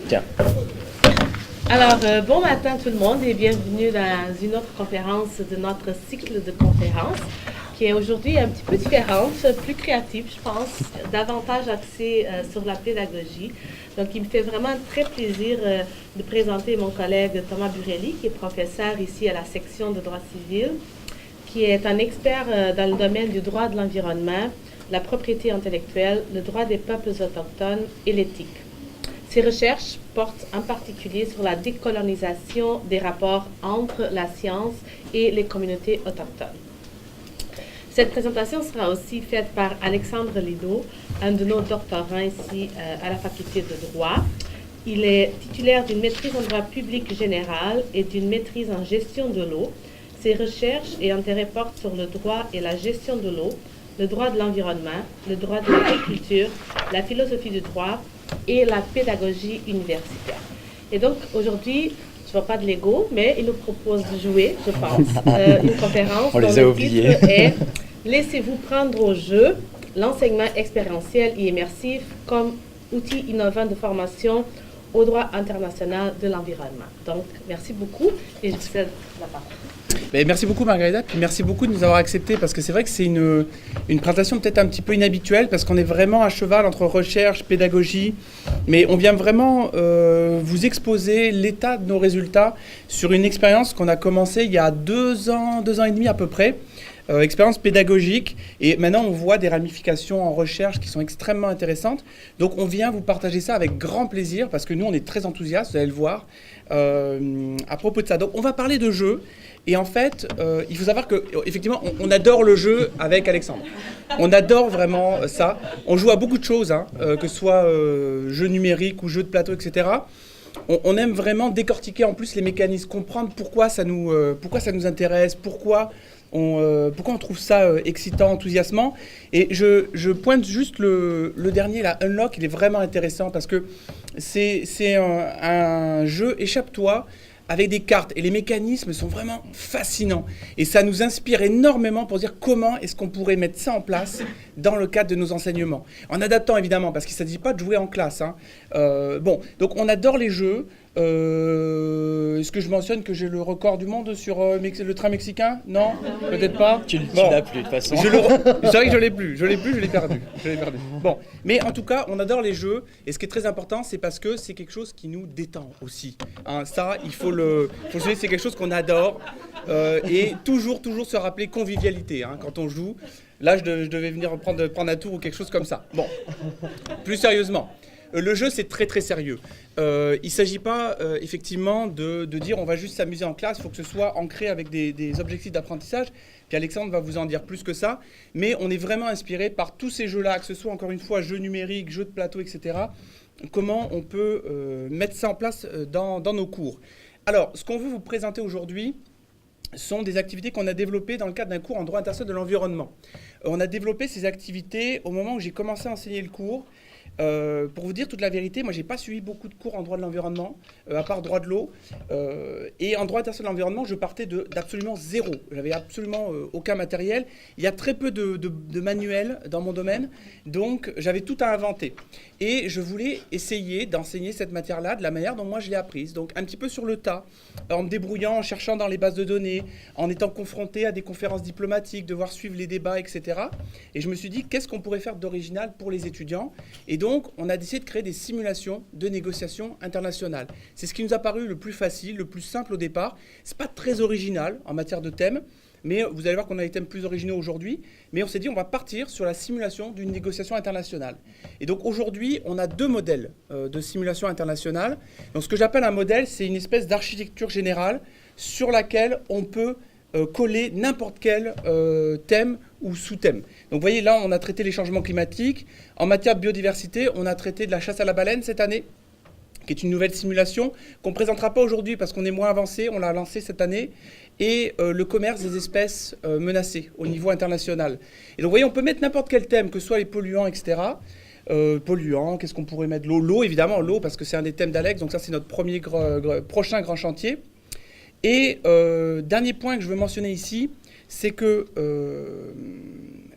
Tiens. Alors, bon matin tout le monde et bienvenue dans une autre conférence de notre cycle de conférences qui est aujourd'hui un petit peu différente, plus créative, je pense, davantage axée sur la pédagogie. Donc, il me fait vraiment très plaisir de présenter mon collègue Thomas Burelli, qui est professeur ici à la section de droit civil, qui est un expert dans le domaine du droit de l'environnement, la propriété intellectuelle, le droit des peuples autochtones et l'éthique. Ses recherches portent en particulier sur la décolonisation des rapports entre la science et les communautés autochtones. Cette présentation sera aussi faite par Alexandre Lido, un de nos doctorants ici à la faculté de droit. Il est titulaire d'une maîtrise en droit public général et d'une maîtrise en gestion de l'eau. Ses recherches et intérêts portent sur le droit et la gestion de l'eau, le droit de l'environnement, le droit de l'agriculture, la philosophie du droit et la pédagogie universitaire. Et donc, aujourd'hui, je ne vois pas de Lego, mais il nous propose de jouer, je pense, une conférence On dont les a le oubliés. titre est « Laissez-vous prendre au jeu, l'enseignement expérientiel et immersif comme outil innovant de formation au droit international de l'environnement ». Donc, merci beaucoup et je vous cède la parole. Merci beaucoup Margarida, puis merci beaucoup de nous avoir acceptés parce que c'est vrai que c'est une présentation peut-être un petit peu inhabituelle parce qu'on est vraiment à cheval entre recherche, pédagogie, mais on vient vraiment vous exposer l'état de nos résultats sur une expérience qu'on a commencée il y a 2 ans et demi à peu près. Expérience pédagogique, et maintenant on voit des ramifications en recherche qui sont extrêmement intéressantes. Donc on vient vous partager ça avec grand plaisir parce que nous on est très enthousiastes, vous allez le voir, à propos de ça. Donc on va parler de jeu, et en fait il faut savoir qu'effectivement on adore le jeu avec Alexandre. On adore vraiment ça. On joue à beaucoup de choses, hein, que ce soit jeux numériques ou jeux de plateau, etc. On aime vraiment décortiquer en plus les mécanismes, comprendre pourquoi ça nous intéresse, pourquoi on trouve ça excitant, enthousiasmant. Et je pointe juste le dernier, là, Unlock, il est vraiment intéressant parce que c'est un jeu échappe-toi avec des cartes. Et les mécanismes sont vraiment fascinants. Et ça nous inspire énormément pour dire comment est-ce qu'on pourrait mettre ça en place dans le cadre de nos enseignements. En adaptant évidemment, parce qu'il ne s'agit pas de jouer en classe, hein. Donc on adore les jeux. Est-ce que je mentionne que j'ai le record du monde sur le train mexicain? Non, peut-être pas. Tu l'as plus de toute façon. C'est vrai que je l'ai plus, je l'ai perdu. Bon, mais en tout cas, on adore les jeux, et ce qui est très important, c'est parce que c'est quelque chose qui nous détend aussi. Hein, ça, il faut le souligner, c'est quelque chose qu'on adore, et toujours se rappeler convivialité, hein, quand on joue. Là, je devais venir prendre un tour ou quelque chose comme ça. Bon, plus sérieusement. Le jeu, c'est très très sérieux. Il ne s'agit pas effectivement de dire on va juste s'amuser en classe, il faut que ce soit ancré avec des objectifs d'apprentissage. Puis Alexandre va vous en dire plus que ça. Mais on est vraiment inspiré par tous ces jeux-là, que ce soit encore une fois jeux numériques, jeux de plateau, etc. Comment on peut mettre ça en place dans nos cours. Alors, ce qu'on veut vous présenter aujourd'hui sont des activités qu'on a développées dans le cadre d'un cours en droit international de l'environnement. On a développé ces activités au moment où j'ai commencé à enseigner le cours. Pour vous dire toute la vérité, moi j'ai pas suivi beaucoup de cours en droit de l'environnement, à part droit de l'eau, et en droit international de l'environnement je partais d'absolument zéro, j'avais absolument aucun matériel, il y a très peu de manuels dans mon domaine, donc j'avais tout à inventer, et je voulais essayer d'enseigner cette matière-là de la manière dont moi je l'ai apprise, donc un petit peu sur le tas, en me débrouillant, en cherchant dans les bases de données, en étant confronté à des conférences diplomatiques, devoir suivre les débats, etc. Et je me suis dit, qu'est-ce qu'on pourrait faire d'original pour les étudiants? Et donc, on a décidé de créer des simulations de négociations internationales. C'est ce qui nous a paru le plus facile, le plus simple au départ. C'est pas très original en matière de thème, mais vous allez voir qu'on a des thèmes plus originaux aujourd'hui. Mais on s'est dit, on va partir sur la simulation d'une négociation internationale. Et donc, aujourd'hui, on a 2 modèles de simulation internationale. Donc, ce que j'appelle un modèle, c'est une espèce d'architecture générale sur laquelle on peut coller n'importe quel thème ou sous-thème. Donc vous voyez, là, on a traité les changements climatiques. En matière de biodiversité, on a traité de la chasse à la baleine cette année, qui est une nouvelle simulation qu'on ne présentera pas aujourd'hui parce qu'on est moins avancé, on l'a lancé cette année, et le commerce des espèces menacées au niveau international. Et donc vous voyez, on peut mettre n'importe quel thème, que ce soit les polluants, etc. Polluants, qu'est-ce qu'on pourrait mettre? L'eau, évidemment, l'eau, parce que c'est un des thèmes d'Alex, donc ça c'est notre prochain grand chantier. Et dernier point que je veux mentionner ici, c'est que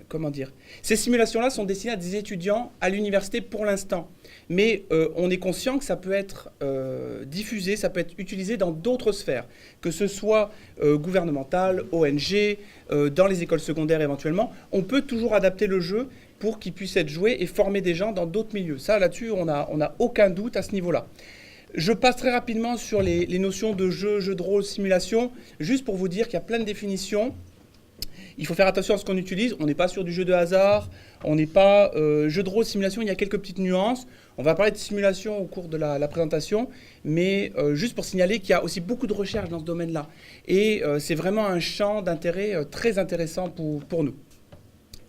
comment dire, ces simulations-là sont destinées à des étudiants à l'université pour l'instant. Mais on est conscient que ça peut être diffusé, ça peut être utilisé dans d'autres sphères, que ce soit gouvernementales, ONG, dans les écoles secondaires éventuellement. On peut toujours adapter le jeu pour qu'il puisse être joué et former des gens dans d'autres milieux. Ça, là-dessus, on n'a aucun doute à ce niveau-là. Je passe très rapidement sur les notions de jeu de rôle, simulation, juste pour vous dire qu'il y a plein de définitions. Il faut faire attention à ce qu'on utilise. On n'est pas sur du jeu de hasard, on n'est pas jeu de rôle, simulation, il y a quelques petites nuances. On va parler de simulation au cours de la présentation, mais juste pour signaler qu'il y a aussi beaucoup de recherches dans ce domaine-là. Et c'est vraiment un champ d'intérêt très intéressant pour nous.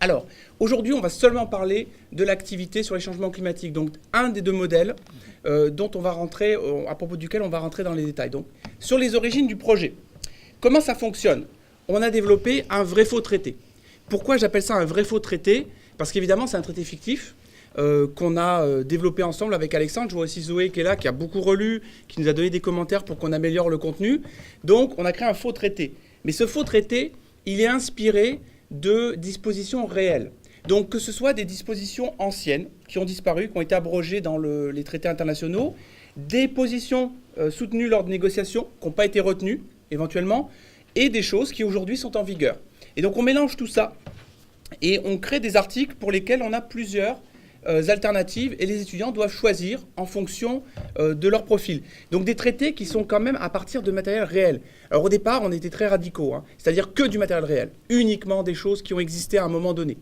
Alors, aujourd'hui, on va seulement parler de l'activité sur les changements climatiques. Donc, un des deux modèles dont on va rentrer, à propos duquel on va rentrer dans les détails. Donc, sur les origines du projet. Comment ça fonctionne ? On a développé un vrai-faux traité. Pourquoi j'appelle ça un vrai-faux traité ? Parce qu'évidemment, c'est un traité fictif qu'on a développé ensemble avec Alexandre. Je vois aussi Zoé qui est là, qui a beaucoup relu, qui nous a donné des commentaires pour qu'on améliore le contenu. Donc, on a créé un faux traité. Mais ce faux traité, il est inspiré de dispositions réelles. Donc, que ce soit des dispositions anciennes qui ont disparu, qui ont été abrogées dans les traités internationaux, des positions soutenues lors de négociations qui n'ont pas été retenues, éventuellement, et des choses qui aujourd'hui sont en vigueur. Et donc on mélange tout ça et on crée des articles pour lesquels on a plusieurs alternatives et les étudiants doivent choisir en fonction de leur profil. Donc des traités qui sont quand même à partir de matériel réel. Alors au départ, on était très radicaux, c'est-à-dire que du matériel réel, uniquement des choses qui ont existé à un moment donné.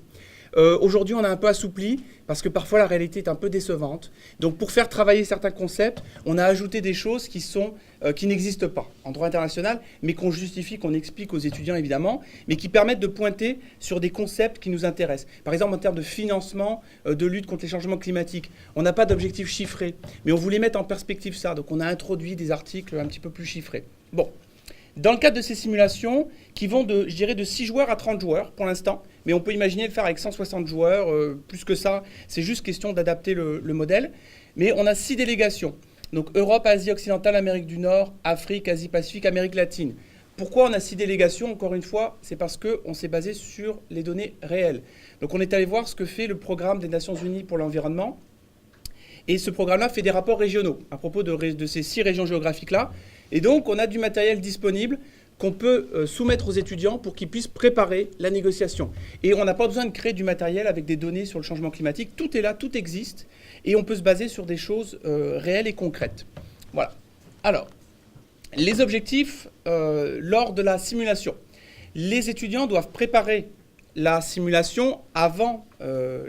Aujourd'hui, on a un peu assoupli parce que parfois la réalité est un peu décevante. Donc pour faire travailler certains concepts, on a ajouté des choses qui n'existent pas en droit international, mais qu'on justifie, qu'on explique aux étudiants évidemment, mais qui permettent de pointer sur des concepts qui nous intéressent. Par exemple, en termes de financement, de lutte contre les changements climatiques, on n'a pas d'objectif chiffré, mais on voulait mettre en perspective ça. Donc on a introduit des articles un petit peu plus chiffrés. Bon. Dans le cadre de ces simulations, qui vont de 6 joueurs à 30 joueurs pour l'instant, mais on peut imaginer le faire avec 160 joueurs, plus que ça, c'est juste question d'adapter le modèle. Mais on a 6 délégations, donc Europe, Asie occidentale, Amérique du Nord, Afrique, Asie-Pacifique, Amérique latine. Pourquoi on a 6 délégations ? Encore une fois, c'est parce qu'on s'est basé sur les données réelles. Donc on est allé voir ce que fait le programme des Nations Unies pour l'environnement, et ce programme-là fait des rapports régionaux à propos de ces 6 régions géographiques-là. Et donc, on a du matériel disponible qu'on peut soumettre aux étudiants pour qu'ils puissent préparer la négociation. Et on n'a pas besoin de créer du matériel avec des données sur le changement climatique. Tout est là, tout existe. Et on peut se baser sur des choses réelles et concrètes. Voilà. Alors, les objectifs lors de la simulation. Les étudiants doivent préparer la simulation avant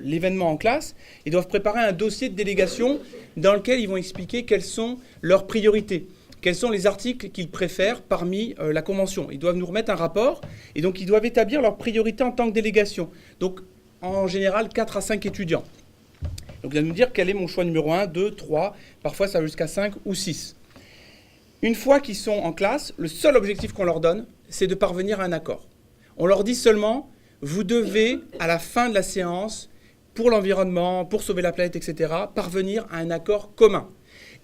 l'événement en classe. Ils doivent préparer un dossier de délégation dans lequel ils vont expliquer quelles sont leurs priorités. Quels sont les articles qu'ils préfèrent parmi la Convention. Ils doivent nous remettre un rapport et donc ils doivent établir leurs priorités en tant que délégation. Donc en général 4 à 5 étudiants. Donc ils doivent nous dire quel est mon choix numéro 1, 2, 3, parfois ça va jusqu'à 5 ou 6. Une fois qu'ils sont en classe, le seul objectif qu'on leur donne, c'est de parvenir à un accord. On leur dit seulement, vous devez, à la fin de la séance, pour l'environnement, pour sauver la planète, etc., parvenir à un accord commun.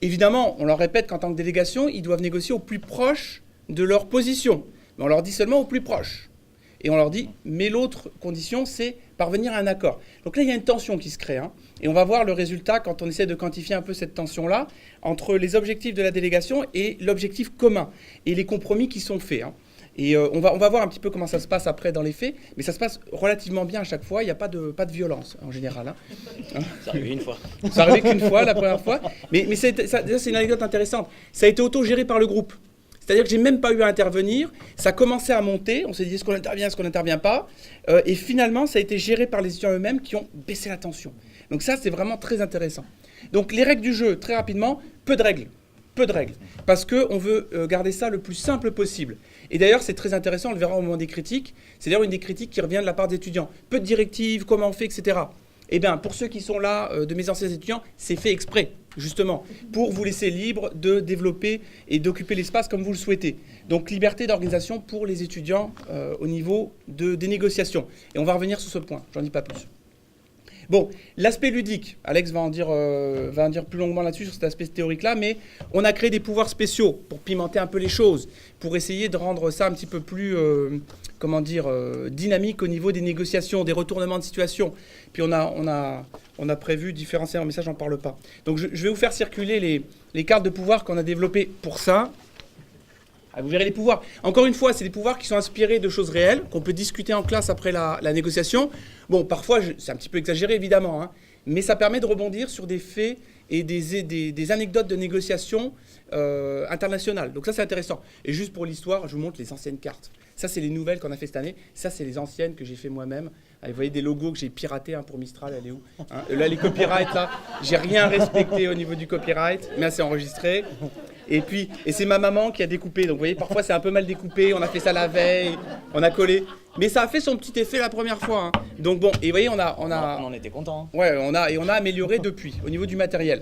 Évidemment, on leur répète qu'en tant que délégation, ils doivent négocier au plus proche de leur position. Mais on leur dit seulement au plus proche. Et on leur dit, mais l'autre condition, c'est parvenir à un accord. Donc là, il y a une tension qui se crée. Et on va voir le résultat quand on essaie de quantifier un peu cette tension-là entre les objectifs de la délégation et l'objectif commun et les compromis qui sont faits. Et on va voir un petit peu comment ça se passe après dans les faits, mais ça se passe relativement bien à chaque fois, il n'y a pas de violence en général. Ça arrive une fois. Ça arrive qu'une fois, la première fois, mais c'est une anecdote intéressante. Ça a été auto-géré par le groupe. C'est-à-dire que j'ai même pas eu à intervenir, ça commençait à monter, on s'est dit est-ce qu'on intervient, est-ce qu'on n'intervient pas, et finalement ça a été géré par les étudiants eux-mêmes qui ont baissé la tension. Donc ça c'est vraiment très intéressant. Donc les règles du jeu, très rapidement, peu de règles, parce qu'on veut garder ça le plus simple possible. Et d'ailleurs c'est très intéressant, on le verra au moment des critiques, c'est d'ailleurs une des critiques qui revient de la part des étudiants. Peu de directives, comment on fait, etc. Eh bien, pour ceux qui sont là, de mes anciens étudiants, c'est fait exprès, justement, pour vous laisser libre de développer et d'occuper l'espace comme vous le souhaitez. Donc, liberté d'organisation pour les étudiants au niveau des négociations. Et on va revenir sur ce point, j'en dis pas plus. Bon, l'aspect ludique, Alex va en dire plus longuement là-dessus sur cet aspect théorique-là, mais on a créé des pouvoirs spéciaux pour pimenter un peu les choses, pour essayer de rendre ça un petit peu plus, dynamique au niveau des négociations, des retournements de situation. Puis on a prévu différents scénarios, mais ça, j'en parle pas. Donc je vais vous faire circuler les cartes de pouvoir qu'on a développées pour ça. Ah, vous verrez les pouvoirs. Encore une fois, c'est des pouvoirs qui sont inspirés de choses réelles, qu'on peut discuter en classe après la négociation. Bon, parfois, c'est un petit peu exagéré, évidemment, hein, mais ça permet de rebondir sur des faits et des anecdotes de négociation internationales. Donc ça, c'est intéressant. Et juste pour l'histoire, je vous montre les anciennes cartes. Ça, c'est les nouvelles qu'on a fait cette année. Ça, c'est les anciennes que j'ai fait moi-même. Vous voyez des logos que j'ai piratés pour Mistral, elle est où là, les copyrights, là, j'ai rien respecté au niveau du copyright, mais c'est enregistré. Et c'est ma maman qui a découpé. Donc vous voyez, parfois c'est un peu mal découpé. On a fait ça la veille, on a collé. Mais ça a fait son petit effet la première fois. Hein. Donc bon, et vous voyez, on en était content. Hein. Ouais, on a amélioré depuis, au niveau du matériel.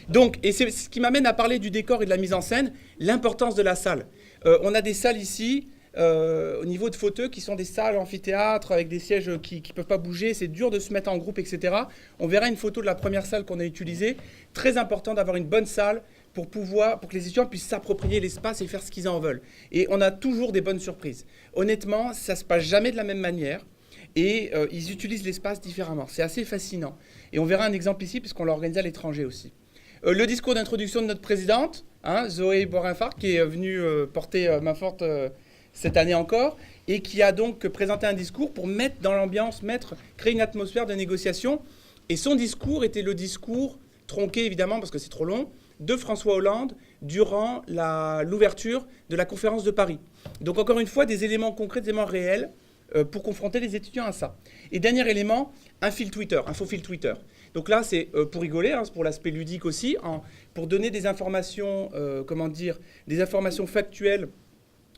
Donc, et c'est ce qui m'amène à parler du décor et de la mise en scène, l'importance de la salle. On a des salles ici, au niveau de fauteuils, qui sont des salles amphithéâtre avec des sièges qui ne peuvent pas bouger. C'est dur de se mettre en groupe, etc. On verra une photo de la première salle qu'on a utilisée. Très important d'avoir une bonne salle pour que les étudiants puissent s'approprier l'espace et faire ce qu'ils en veulent. Et on a toujours des bonnes surprises. Honnêtement, ça ne se passe jamais de la même manière. Et ils utilisent l'espace différemment. C'est assez fascinant. Et on verra un exemple ici, puisqu'on l'a organisé à l'étranger aussi. Le discours d'introduction de notre présidente, Zoé Borinfart, qui est venue porter main forte cette année encore, et qui a donc présenté un discours pour mettre dans l'ambiance, créer une atmosphère de négociation. Et son discours était le discours, tronqué évidemment, parce que c'est trop long, de François Hollande durant l'ouverture de la conférence de Paris. Donc encore une fois, des éléments concrets, des éléments réels pour confronter les étudiants à ça. Et dernier élément, un fil Twitter, un faux fil Twitter. Donc là, c'est pour rigoler, c'est pour l'aspect ludique aussi, pour donner des informations, des informations factuelles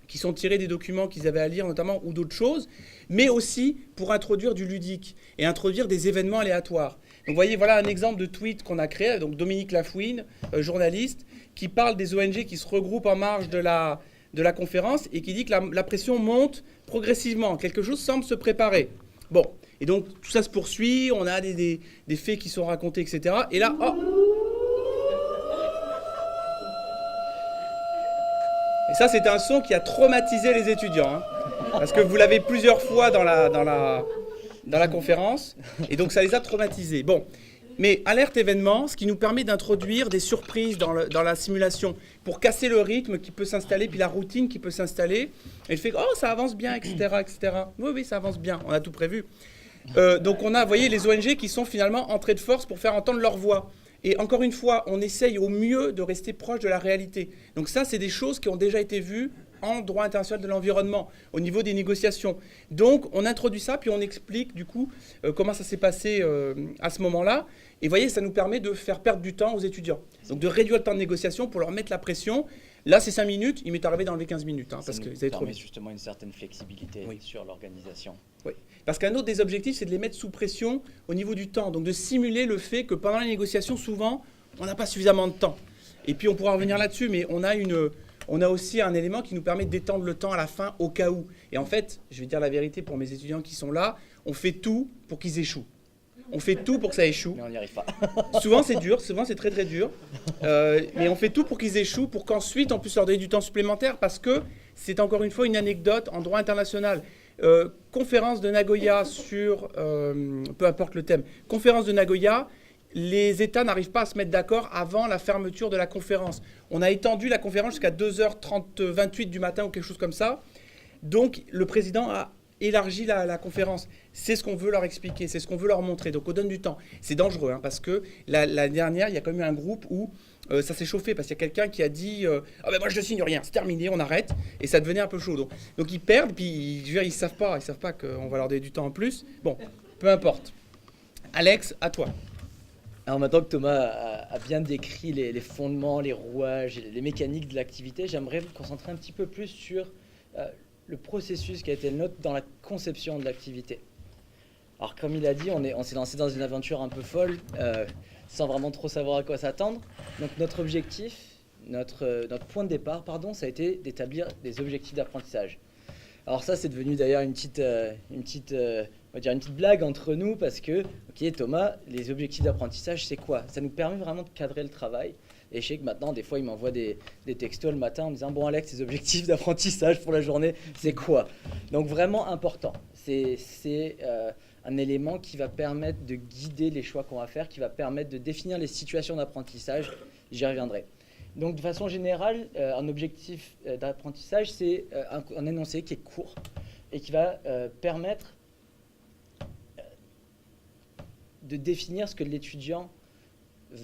qui sont tirées des documents qu'ils avaient à lire notamment, ou d'autres choses, mais aussi pour introduire du ludique et introduire des événements aléatoires. Donc vous voyez, voilà un exemple de tweet qu'on a créé, donc Dominique Lafouine, journaliste, qui parle des ONG qui se regroupent en marge de la conférence et qui dit que la pression monte progressivement, quelque chose semble se préparer. Bon, et donc tout ça se poursuit, on a des faits qui sont racontés, etc. Et là, et ça, c'est un son qui a traumatisé les étudiants, parce que vous l'avez plusieurs fois dans la conférence, et donc ça les a traumatisés. Bon, mais alerte événement, ce qui nous permet d'introduire des surprises dans la simulation, pour casser le rythme qui peut s'installer, puis la routine qui peut s'installer, et le fait que, ça avance bien, etc., etc. Oui, ça avance bien, on a tout prévu. Donc on a, vous voyez, les ONG qui sont finalement entrées de force pour faire entendre leur voix. Et encore une fois, on essaye au mieux de rester proche de la réalité. Donc ça, c'est des choses qui ont déjà été vues en droit international de l'environnement, au niveau des négociations. Donc on introduit ça, puis on explique du coup comment ça s'est passé à ce moment-là. Et vous voyez, ça nous permet de faire perdre du temps aux étudiants. Donc de réduire le temps de négociation pour leur mettre la pression. Là, c'est 5 minutes, il m'est arrivé d'enlever 15 minutes. Parce que vous avez trop vite. Justement une certaine flexibilité sur l'organisation. Oui. Parce qu'un autre des objectifs, c'est de les mettre sous pression au niveau du temps. Donc de simuler le fait que pendant les négociations, souvent, on n'a pas suffisamment de temps. Et puis on pourra revenir là-dessus, mais on a aussi un élément qui nous permet d'étendre le temps à la fin au cas où. Et en fait, je vais dire la vérité pour mes étudiants qui sont là, on fait tout pour qu'ils échouent. On fait tout pour que ça échoue. Mais on n'y arrive pas. Souvent c'est dur, souvent c'est très très dur. Mais on fait tout pour qu'ils échouent, pour qu'ensuite on puisse leur donner du temps supplémentaire, parce que c'est encore une fois une anecdote en droit international. Conférence de Nagoya sur, peu importe le thème, conférence de Nagoya, les États n'arrivent pas à se mettre d'accord avant la fermeture de la conférence. On a étendu la conférence jusqu'à 2h28 du matin ou quelque chose comme ça. Donc le président a élargi la conférence. C'est ce qu'on veut leur expliquer, c'est ce qu'on veut leur montrer. Donc on donne du temps. C'est dangereux, parce que la dernière, il y a quand même eu un groupe où ça s'est chauffé, parce qu'il y a quelqu'un qui a dit moi je ne signe rien, c'est terminé, on arrête. Et ça devenait un peu chaud. Donc ils perdent, puis ils ne savent pas qu'on va leur donner du temps en plus. Bon, peu importe. Alex, à toi. Alors maintenant que Thomas a bien décrit les fondements, les rouages, les mécaniques de l'activité, j'aimerais me concentrer un petit peu plus sur le processus qui a été le nôtre dans la conception de l'activité. Alors comme il a dit, on s'est lancé dans une aventure un peu folle, sans vraiment trop savoir à quoi s'attendre. Donc notre objectif, notre point de départ, ça a été d'établir des objectifs d'apprentissage. Alors ça, c'est devenu d'ailleurs une petite, on va dire une petite blague entre nous parce que, ok Thomas, les objectifs d'apprentissage, c'est quoi? Ça nous permet vraiment de cadrer le travail. Et je sais que maintenant, des fois, il m'envoie des textos le matin en me disant « Bon Alex, ces objectifs d'apprentissage pour la journée, c'est quoi ?» Donc vraiment important. C'est un élément qui va permettre de guider les choix qu'on va faire, qui va permettre de définir les situations d'apprentissage. J'y reviendrai. Donc de façon générale, un objectif d'apprentissage, c'est un énoncé qui est court et qui va permettre de définir ce que l'étudiant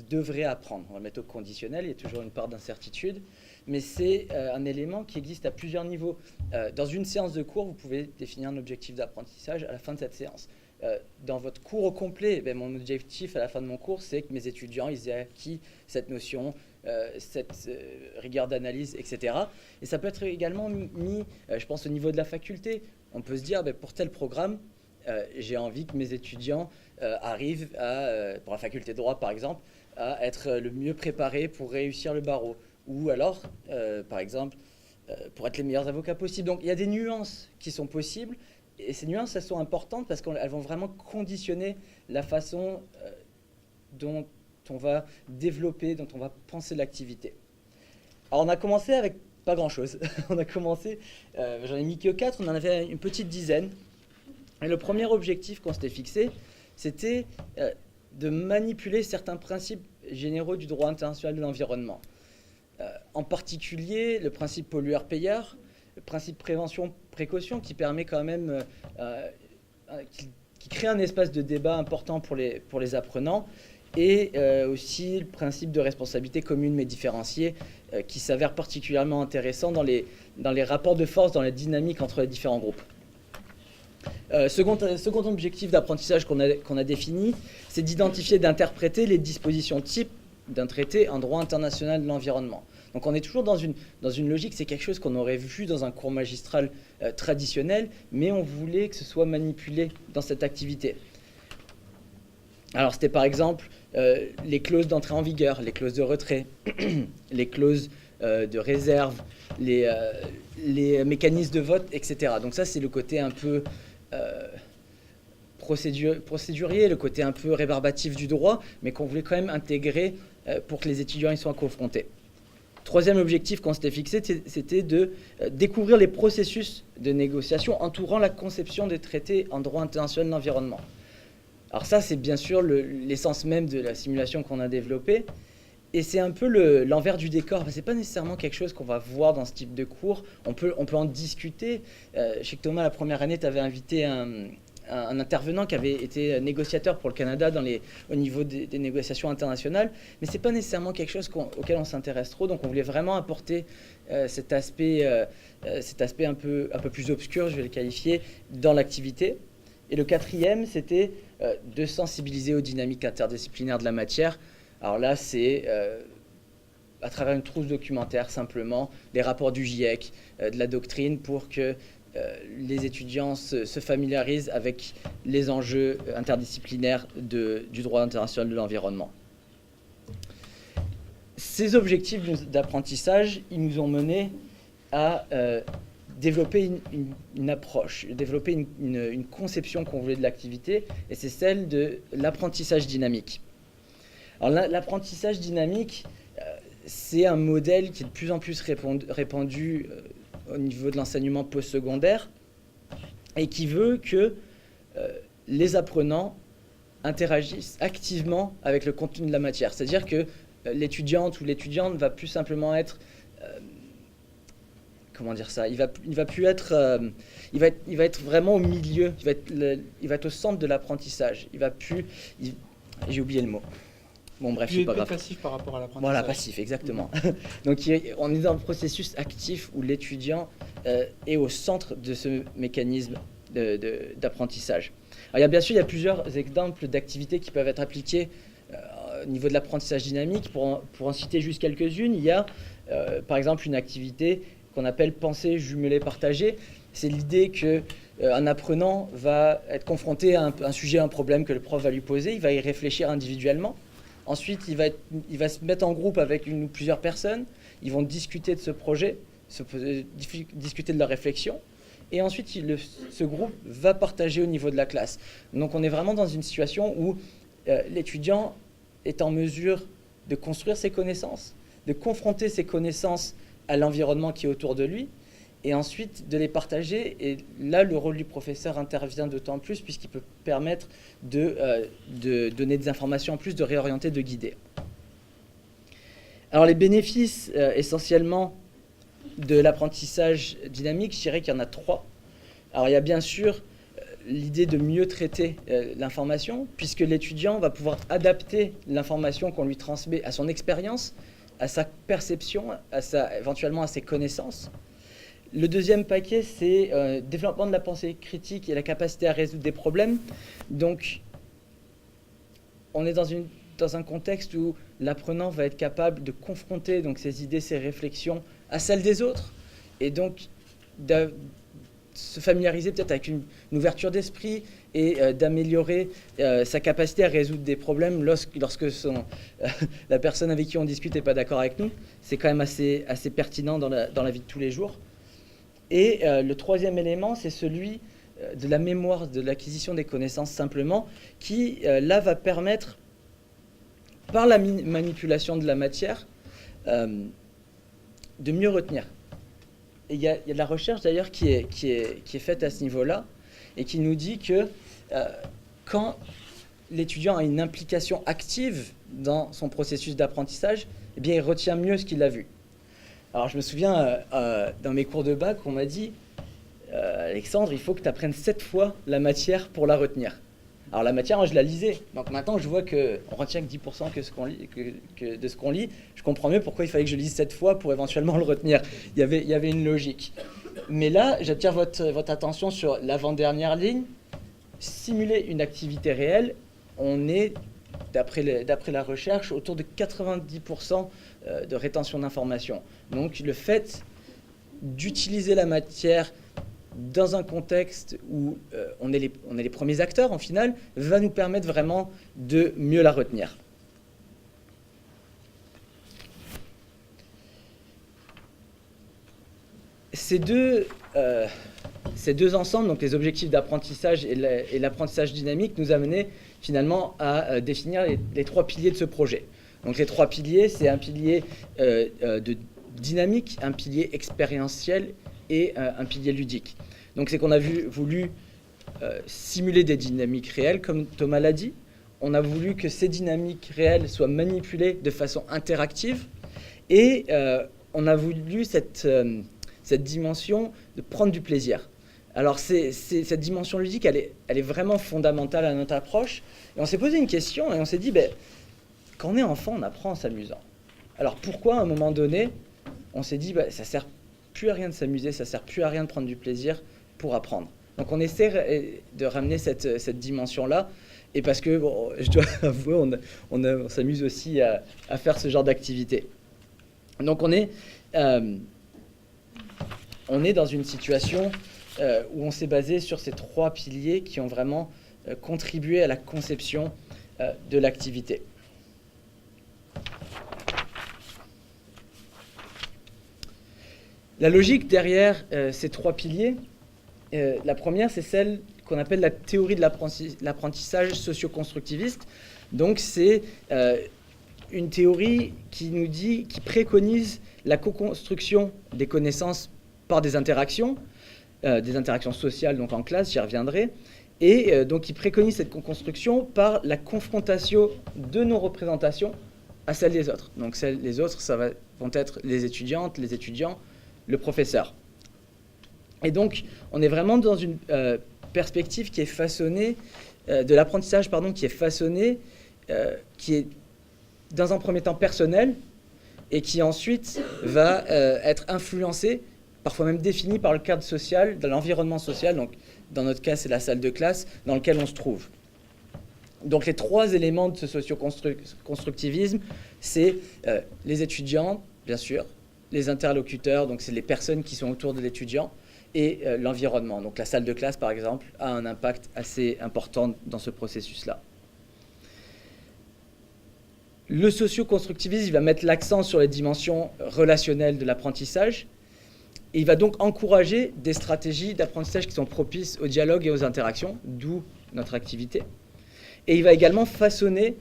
devrait apprendre. On va le mettre au conditionnel, il y a toujours une part d'incertitude, mais c'est un élément qui existe à plusieurs niveaux. Dans une séance de cours, vous pouvez définir un objectif d'apprentissage à la fin de cette séance. Dans votre cours au complet, mon objectif à la fin de mon cours, c'est que mes étudiants ils aient acquis cette notion, cette rigueur d'analyse, etc. Et ça peut être également mis, je pense, au niveau de la faculté. On peut se dire, pour tel programme, j'ai envie que mes étudiants arrivent, pour la faculté de droit par exemple, à être le mieux préparés pour réussir le barreau. Ou alors, par exemple, pour être les meilleurs avocats possibles. Donc il y a des nuances qui sont possibles. Et ces nuances, elles sont importantes parce qu'elles vont vraiment conditionner la façon dont on va développer, dont on va penser l'activité. Alors on a commencé avec pas grand-chose. On a commencé, j'en ai mis que 4, on en avait une petite dizaine. Et le premier objectif qu'on s'était fixé, c'était de manipuler certains principes généraux du droit international de l'environnement. En particulier, le principe pollueur-payeur, le principe prévention-précaution qui permet quand même, qui crée un espace de débat important pour les apprenants, et aussi le principe de responsabilité commune mais différenciée qui s'avère particulièrement intéressant dans les rapports de force, dans la dynamique entre les différents groupes. Second objectif d'apprentissage qu'on a défini, c'est d'identifier et d'interpréter les dispositions types d'un traité en droit international de l'environnement. Donc on est toujours dans une logique, c'est quelque chose qu'on aurait vu dans un cours magistral traditionnel, mais on voulait que ce soit manipulé dans cette activité. Alors c'était par exemple les clauses d'entrée en vigueur, les clauses de retrait, les clauses de réserve, les mécanismes de vote, etc. Donc ça c'est le côté un peu procédurier, le côté un peu rébarbatif du droit, mais qu'on voulait quand même intégrer pour que les étudiants y soient confrontés. Troisième objectif qu'on s'était fixé, c'était de découvrir les processus de négociation entourant la conception des traités en droit international de l'environnement. Alors ça, c'est bien sûr l'essence même de la simulation qu'on a développée, et c'est un peu l'envers du décor. Ce n'est pas nécessairement quelque chose qu'on va voir dans ce type de cours. On peut en discuter. Je sais que Thomas, la première année, tu avais invité un intervenant qui avait été négociateur pour le Canada au niveau des négociations internationales, mais ce n'est pas nécessairement quelque chose auquel on s'intéresse trop, donc on voulait vraiment apporter cet aspect un peu plus obscur, je vais le qualifier, dans l'activité. Et le quatrième, c'était de sensibiliser aux dynamiques interdisciplinaires de la matière. Alors là, c'est à travers une trousse documentaire, simplement, les rapports du GIEC, de la doctrine, pour que les étudiants se familiarisent avec les enjeux interdisciplinaires du droit international de l'environnement. Ces objectifs d'apprentissage, ils nous ont menés à développer une approche, développer une conception qu'on voulait de l'activité, et c'est celle de l'apprentissage dynamique. Alors l'apprentissage dynamique, c'est un modèle qui est de plus en plus répandu au niveau de l'enseignement postsecondaire et qui veut que les apprenants interagissent activement avec le contenu de la matière. C'est-à-dire que l'étudiante ou l'étudiante va plus simplement être... comment dire ça ? Il va être vraiment au milieu, il va être au centre de l'apprentissage. J'ai oublié le mot. Bon, bref, c'est pas grave. Passif par rapport à l'apprentissage. Voilà, passif, exactement. Donc, on est dans un processus actif où l'étudiant est au centre de ce mécanisme d'apprentissage. Alors, bien sûr, il y a plusieurs exemples d'activités qui peuvent être appliquées au niveau de l'apprentissage dynamique. Pour en citer juste quelques-unes, il y a, par exemple, une activité qu'on appelle pensée jumelée partagée. C'est l'idée qu'un apprenant va être confronté à un sujet, un problème que le prof va lui poser. Il va y réfléchir individuellement. Ensuite, il va se mettre en groupe avec une ou plusieurs personnes. Ils vont discuter de ce projet, discuter de leur réflexion. et ensuite ce groupe va partager au niveau de la classe. Donc on est vraiment dans une situation où l'étudiant est en mesure de construire ses connaissances, de confronter ses connaissances à l'environnement qui est autour de lui, et ensuite de les partager. Et là, le rôle du professeur intervient d'autant plus puisqu'il peut permettre de donner des informations en plus, de réorienter, de guider. Alors les bénéfices essentiellement de l'apprentissage dynamique, je dirais qu'il y en a 3. Alors il y a bien sûr l'idée de mieux traiter l'information, puisque l'étudiant va pouvoir adapter l'information qu'on lui transmet à son expérience, à sa perception, éventuellement à ses connaissances. Le deuxième paquet, c'est développement de la pensée critique et la capacité à résoudre des problèmes. Donc, on est dans un contexte où l'apprenant va être capable de confronter donc, ses idées, ses réflexions à celles des autres, et donc de se familiariser peut-être avec une ouverture d'esprit et d'améliorer sa capacité à résoudre des problèmes lorsque la personne avec qui on discute n'est pas d'accord avec nous. C'est quand même assez pertinent dans la vie de tous les jours. Et le troisième élément, c'est celui de la mémoire, de l'acquisition des connaissances simplement, qui là va permettre, par la manipulation de la matière, de mieux retenir. Et il y a de la recherche d'ailleurs qui est faite à ce niveau-là et qui nous dit que quand l'étudiant a une implication active dans son processus d'apprentissage, eh bien, il retient mieux ce qu'il a vu. Alors je me souviens, dans mes cours de bac, on m'a dit Alexandre, il faut que tu apprennes 7 fois la matière pour la retenir. Alors la matière, moi, je la lisais. Donc maintenant, je vois qu'on retient que 10% de ce qu'on lit. Je comprends mieux pourquoi il fallait que je lise 7 fois pour éventuellement le retenir. Il y avait une logique. Mais là, j'attire votre attention sur l'avant-dernière ligne. Simuler une activité réelle, on est, d'après la recherche, autour de 90% de rétention d'informations. Donc le fait d'utiliser la matière dans un contexte où on est les premiers acteurs, en final, va nous permettre vraiment de mieux la retenir. Ces deux ensembles, donc les objectifs d'apprentissage et l'apprentissage dynamique, nous amenaient finalement à définir les 3 piliers de ce projet. Donc les 3 piliers, c'est un pilier de dynamique, un pilier expérientiel et un pilier ludique. Donc c'est qu'on a voulu simuler des dynamiques réelles, comme Thomas l'a dit. On a voulu que ces dynamiques réelles soient manipulées de façon interactive. Et on a voulu cette dimension de prendre du plaisir. Alors cette dimension ludique, elle est vraiment fondamentale à notre approche. Et on s'est posé une question et on s'est dit, quand on est enfant, on apprend en s'amusant. Alors pourquoi, à un moment donné, on s'est dit, ça sert plus à rien de s'amuser, ça sert plus à rien de prendre du plaisir pour apprendre. Donc on essaie de ramener cette dimension-là, et parce que, je dois avouer, on s'amuse aussi à faire ce genre d'activité. Donc on est dans une situation où on s'est basé sur ces 3 piliers qui ont vraiment contribué à la conception de l'activité. La logique derrière ces 3 piliers, la première, c'est celle qu'on appelle la théorie de l'apprentissage socio-constructiviste. Donc, c'est une théorie qui préconise la co-construction des connaissances par des interactions sociales, donc en classe, j'y reviendrai, et donc qui préconise cette co-construction par la confrontation de nos représentations à celles des autres. Donc, les autres, vont être les étudiantes, les étudiants, le professeur. Et donc, on est vraiment dans une perspective qui est façonnée, de l'apprentissage, qui est façonnée, qui est dans un premier temps personnel, et qui ensuite va être influencée, parfois même définie par le cadre social, dans l'environnement social. Donc, dans notre cas, c'est la salle de classe dans laquelle on se trouve. Donc, les 3 éléments de ce socio-constructivisme, c'est les étudiants, bien sûr, les interlocuteurs, donc c'est les personnes qui sont autour de l'étudiant, et l'environnement. Donc la salle de classe, par exemple, a un impact assez important dans ce processus-là. Le socio-constructivisme, il va mettre l'accent sur les dimensions relationnelles de l'apprentissage, Et il va donc encourager des stratégies d'apprentissage qui sont propices au dialogue et aux interactions, d'où notre activité. Et il va également façonner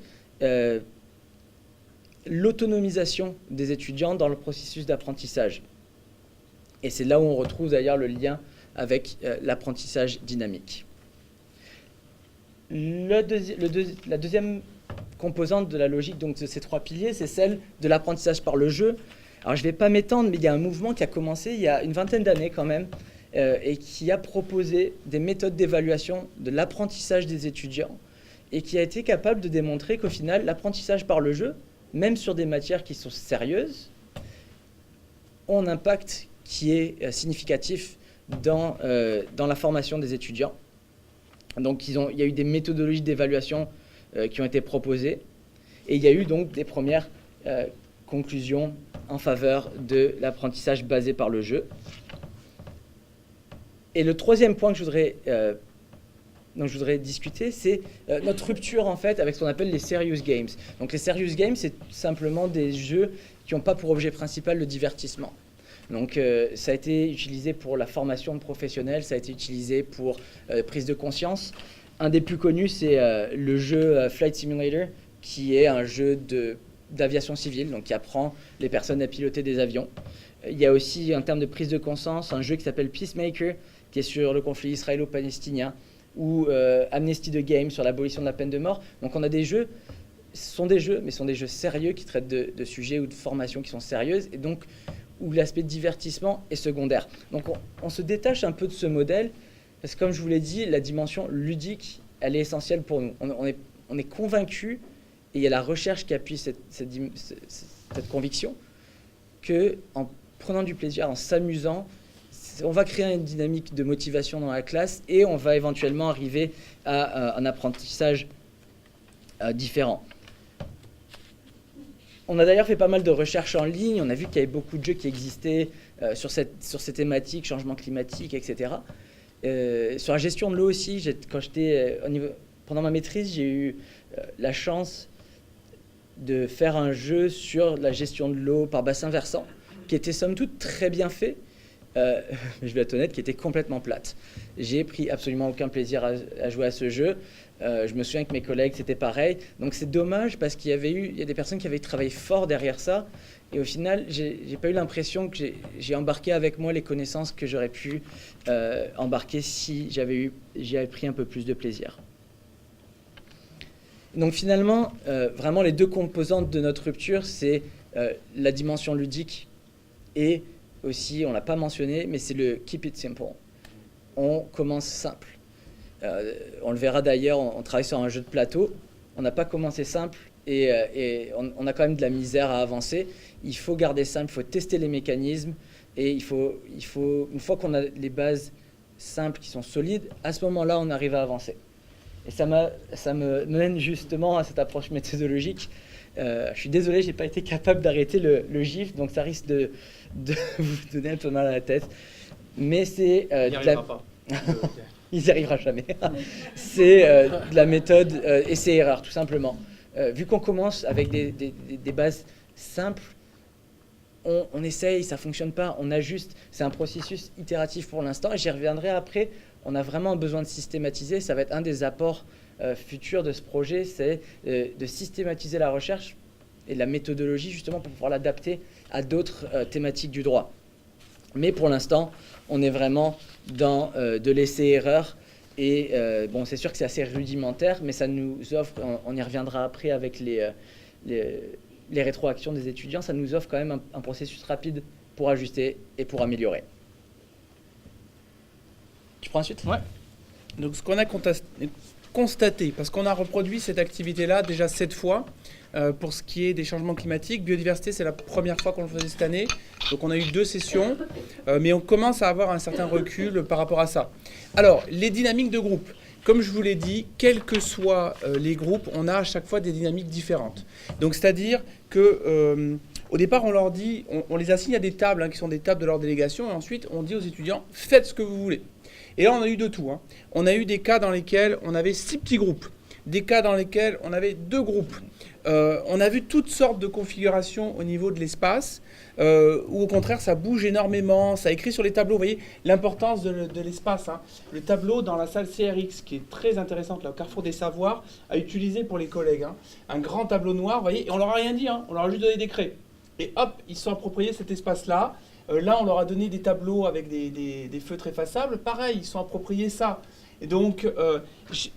l'autonomisation des étudiants dans le processus d'apprentissage. Et c'est là où on retrouve d'ailleurs le lien avec l'apprentissage dynamique. La deuxième composante de la logique donc, de ces 3 piliers, c'est celle de l'apprentissage par le jeu. Alors je ne vais pas m'étendre, mais il y a un mouvement qui a commencé il y a une vingtaine d'années quand même, et qui a proposé des méthodes d'évaluation de l'apprentissage des étudiants, et qui a été capable de démontrer qu'au final, l'apprentissage par le jeu, même sur des matières qui sont sérieuses, ont un impact qui est significatif dans la formation des étudiants. Donc il y a eu des méthodologies d'évaluation qui ont été proposées, et il y a eu donc des premières conclusions en faveur de l'apprentissage basé par le jeu. Et le troisième point que je voudrais discuter, c'est notre rupture en fait avec ce qu'on appelle les serious games. Donc les serious games, c'est simplement des jeux qui n'ont pas pour objet principal le divertissement. Donc ça a été utilisé pour la formation de professionnels, ça a été utilisé pour prise de conscience. Un des plus connus, c'est le jeu Flight Simulator, qui est un jeu d'aviation civile, donc qui apprend les personnes à piloter des avions. Il y a aussi, en termes de prise de conscience, un jeu qui s'appelle Peacemaker, qui est sur le conflit israélo-palestinien, ou Amnesty the Game sur l'abolition de la peine de mort. Donc on a des jeux, ce sont des jeux, mais ce sont des jeux sérieux qui traitent de sujets ou de formations qui sont sérieuses, et donc où l'aspect divertissement est secondaire. Donc on se détache un peu de ce modèle, parce que comme je vous l'ai dit, la dimension ludique, elle est essentielle pour nous. On est convaincu, et il y a la recherche qui appuie cette conviction, qu'en prenant du plaisir, en s'amusant, on va créer une dynamique de motivation dans la classe, et on va éventuellement arriver à un apprentissage différent. On a d'ailleurs fait pas mal de recherches en ligne, on a vu qu'il y avait beaucoup de jeux qui existaient sur ces thématiques, changement climatique, etc. Sur la gestion de l'eau aussi, pendant ma maîtrise, j'ai eu la chance de faire un jeu sur la gestion de l'eau par bassin versant, qui était somme toute très bien fait, je vais être honnête, qui était complètement plate. J'ai pris absolument aucun plaisir à jouer à ce jeu. Je me souviens que mes collègues, c'était pareil. Donc c'est dommage parce qu'il y a des personnes qui avaient travaillé fort derrière ça. Et au final, j'ai pas eu l'impression que j'ai embarqué avec moi les connaissances que j'aurais pu embarquer si j'y avais pris un peu plus de plaisir. Donc finalement, vraiment les deux composantes de notre rupture, c'est la dimension ludique et aussi, on ne l'a pas mentionné, mais c'est le keep it simple. On commence simple. On le verra d'ailleurs, on travaille sur un jeu de plateau. On n'a pas commencé simple et on a quand même de la misère à avancer. Il faut garder simple, il faut tester les mécanismes et il faut une fois qu'on a les bases simples qui sont solides, à ce moment-là, on arrive à avancer. Et ça me mène justement à cette approche méthodologique. Je suis désolé, je n'ai pas été capable d'arrêter le GIF, donc ça risque de vous donner un peu mal à la tête. Mais c'est... il n'y arrivera pas. Il n'y arrivera jamais. C'est de la méthode essai-erreur, tout simplement. Vu qu'on commence avec des bases simples, on essaye, ça ne fonctionne pas, on ajuste. C'est un processus itératif pour l'instant, et j'y reviendrai après. On a vraiment besoin de systématiser, ça va être un des apports futurs de ce projet, c'est de systématiser la recherche et la méthodologie justement pour pouvoir l'adapter à d'autres thématiques du droit. Mais pour l'instant, on est vraiment dans de l'essai-erreur et bon, c'est sûr que c'est assez rudimentaire, mais ça nous offre, on y reviendra après avec les rétroactions des étudiants, ça nous offre quand même un processus rapide pour ajuster et pour améliorer. Tu prends ensuite ? Ouais. Donc ce qu'on a constaté, parce qu'on a reproduit cette activité-là déjà 7 fois, pour ce qui est des changements climatiques. Biodiversité, c'est la première fois qu'on le faisait cette année. Donc on a eu 2 sessions, mais on commence à avoir un certain recul par rapport à ça. Alors, les dynamiques de groupe. Comme je vous l'ai dit, quels que soient les groupes, on a à chaque fois des dynamiques différentes. Donc c'est-à-dire que... au départ, on leur dit, on les assigne à des tables, qui sont des tables de leur délégation, et ensuite, on dit aux étudiants, faites ce que vous voulez. Et là, on a eu de tout. On a eu des cas dans lesquels on avait 6 petits groupes. des cas dans lesquels on avait 2 groupes. On a vu toutes sortes de configurations au niveau de l'espace, où au contraire ça bouge énormément, ça écrit sur les tableaux. Vous voyez l'importance de l'espace. Hein. Le tableau dans la salle CRX, qui est très intéressante, là, au Carrefour des Savoirs, à utiliser pour les collègues. Hein. Un grand tableau noir, vous voyez, et on leur a rien dit, hein, on leur a juste donné des craies. Et hop, ils se sont appropriés cet espace-là. Là, on leur a donné des tableaux avec des feutres effaçables. Pareil, ils se sont appropriés ça. Et donc,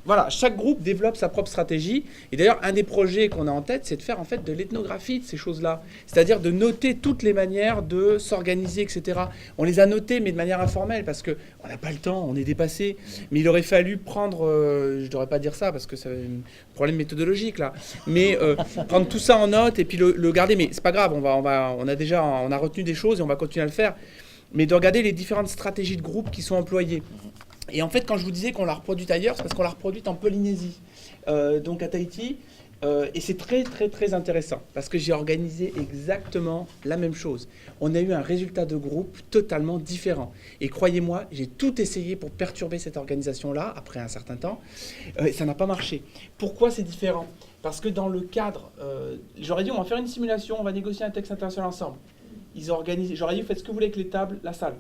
voilà, chaque groupe développe sa propre stratégie. Et d'ailleurs, un des projets qu'on a en tête, c'est de faire en fait de l'ethnographie de ces choses-là. C'est-à-dire de noter toutes les manières de s'organiser, etc. On les a notées, mais de manière informelle, parce qu'on n'a pas le temps, on est dépassé. Mais il aurait fallu prendre, je ne devrais pas dire ça, parce que c'est un problème méthodologique, là. Mais prendre tout ça en note et puis le garder. Mais c'est pas grave, on a retenu des choses et on va continuer à le faire. Mais de regarder les différentes stratégies de groupe qui sont employées. Et en fait, quand je vous disais qu'on l'a reproduite ailleurs, c'est parce qu'on l'a reproduite en Polynésie, donc à Tahiti. Et c'est très, très, très intéressant, parce que j'ai organisé exactement la même chose. On a eu un résultat de groupe totalement différent. Et croyez-moi, j'ai tout essayé pour perturber cette organisation-là, après un certain temps, et ça n'a pas marché. Pourquoi c'est différent ? Parce que dans le cadre, j'aurais dit, on va faire une simulation, on va négocier un texte international ensemble. Ils ont organisé, j'aurais dit, faites ce que vous voulez avec les tables, la salle.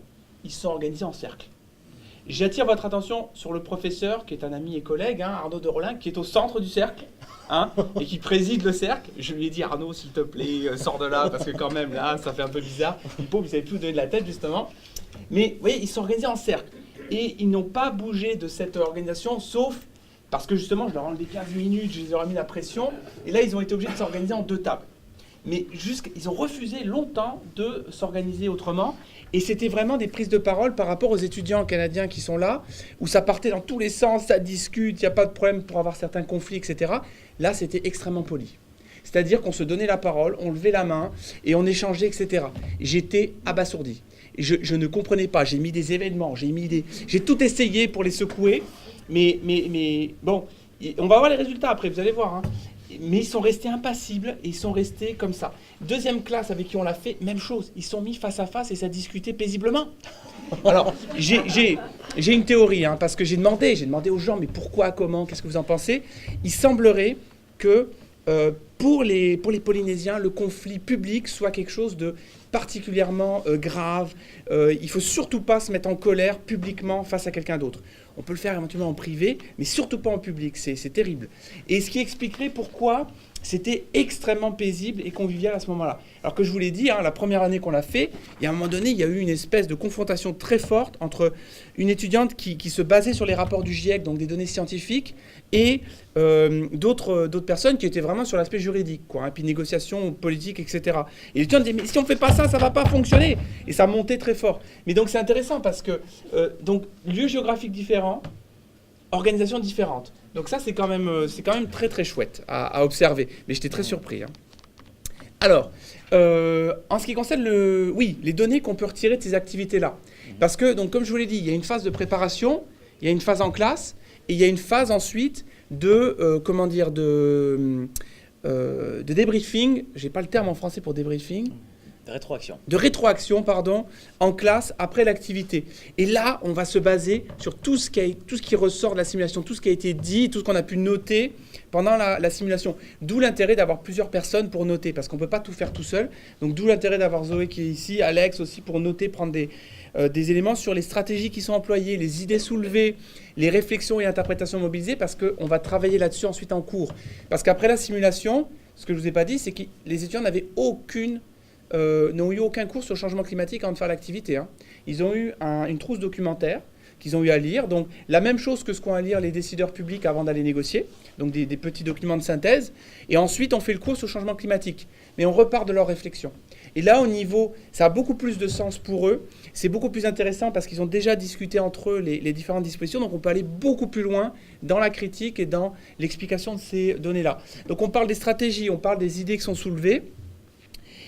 Ils se sont organisés en cercle. J'attire votre attention sur le professeur, qui est un ami et collègue, hein, Arnaud de Rolin, qui est au centre du cercle, hein, et qui préside le cercle. Je lui ai dit, Arnaud, s'il te plaît, sors de là, parce que quand même, là, ça fait un peu bizarre. Le pauvre, il savait plus où donner de la tête, justement. Mais, vous voyez, ils sont organisés en cercle. Et ils n'ont pas bougé de cette organisation, sauf parce que, justement, je leur ai enlevé 15 minutes, je les ai remis la pression. Et là, ils ont été obligés de s'organiser en 2 tables. Mais ils ont refusé longtemps de s'organiser autrement. Et c'était vraiment des prises de parole par rapport aux étudiants canadiens qui sont là, où ça partait dans tous les sens, ça discute, il n'y a pas de problème pour avoir certains conflits, etc. Là, c'était extrêmement poli. C'est-à-dire qu'on se donnait la parole, on levait la main et on échangeait, etc. J'étais abasourdi. Je ne comprenais pas. J'ai mis des événements, j'ai tout essayé pour les secouer. Mais bon, on va voir les résultats après, vous allez voir. Hein. Mais ils sont restés impassibles et ils sont restés comme ça. Deuxième classe avec qui on l'a fait, même chose. Ils sont mis face à face et ça discutait paisiblement. Alors, j'ai une théorie, hein, parce que j'ai demandé aux gens, mais pourquoi, comment, qu'est-ce que vous en pensez ? Il semblerait que pour les Polynésiens, le conflit public soit quelque chose de particulièrement grave. Il ne faut surtout pas se mettre en colère publiquement face à quelqu'un d'autre. On peut le faire éventuellement en privé, mais surtout pas en public, c'est terrible. Et ce qui expliquerait pourquoi c'était extrêmement paisible et convivial à ce moment-là. Alors que je vous l'ai dit, hein, la première année qu'on l'a fait, il y a un moment donné, il y a eu une espèce de confrontation très forte entre une étudiante qui se basait sur les rapports du GIEC, donc des données scientifiques, et d'autres personnes qui étaient vraiment sur l'aspect juridique, quoi, hein, puis négociations politiques, etc. Et l'étudiante disait, mais si on ne fait pas ça, ça ne va pas fonctionner. Et ça montait très fort. Mais donc c'est intéressant parce que, donc, lieu géographique différent, organisation différente. Donc ça, c'est quand même très très chouette à observer. Mais j'étais très surpris. Hein. Alors, en ce qui concerne les données qu'on peut retirer de ces activités-là. Parce que, donc, comme je vous l'ai dit, il y a une phase de préparation, il y a une phase en classe, et il y a une phase ensuite de débriefing. J'ai pas le terme en français pour débriefing. De rétroaction, pardon, en classe après l'activité. Et là, on va se baser sur tout ce qui ressort de la simulation, tout ce qui a été dit, tout ce qu'on a pu noter pendant la simulation. D'où l'intérêt d'avoir plusieurs personnes pour noter, parce qu'on ne peut pas tout faire tout seul. Donc d'où l'intérêt d'avoir Zoé qui est ici, Alex aussi pour noter, prendre des éléments sur les stratégies qui sont employées, les idées soulevées, les réflexions et interprétations mobilisées, parce qu'on va travailler là-dessus ensuite en cours. Parce qu'après la simulation, ce que je ne vous ai pas dit, c'est que les étudiants n'ont eu aucun cours sur le changement climatique avant de faire l'activité. Hein. Ils ont eu une trousse documentaire qu'ils ont eu à lire. Donc, la même chose que ce qu'ont à lire les décideurs publics avant d'aller négocier. Donc, des petits documents de synthèse. Et ensuite, on fait le cours sur le changement climatique. Mais on repart de leur réflexion. Et là, au niveau, ça a beaucoup plus de sens pour eux. C'est beaucoup plus intéressant parce qu'ils ont déjà discuté entre eux les différentes dispositions. Donc, on peut aller beaucoup plus loin dans la critique et dans l'explication de ces données-là. Donc, on parle des stratégies, on parle des idées qui sont soulevées.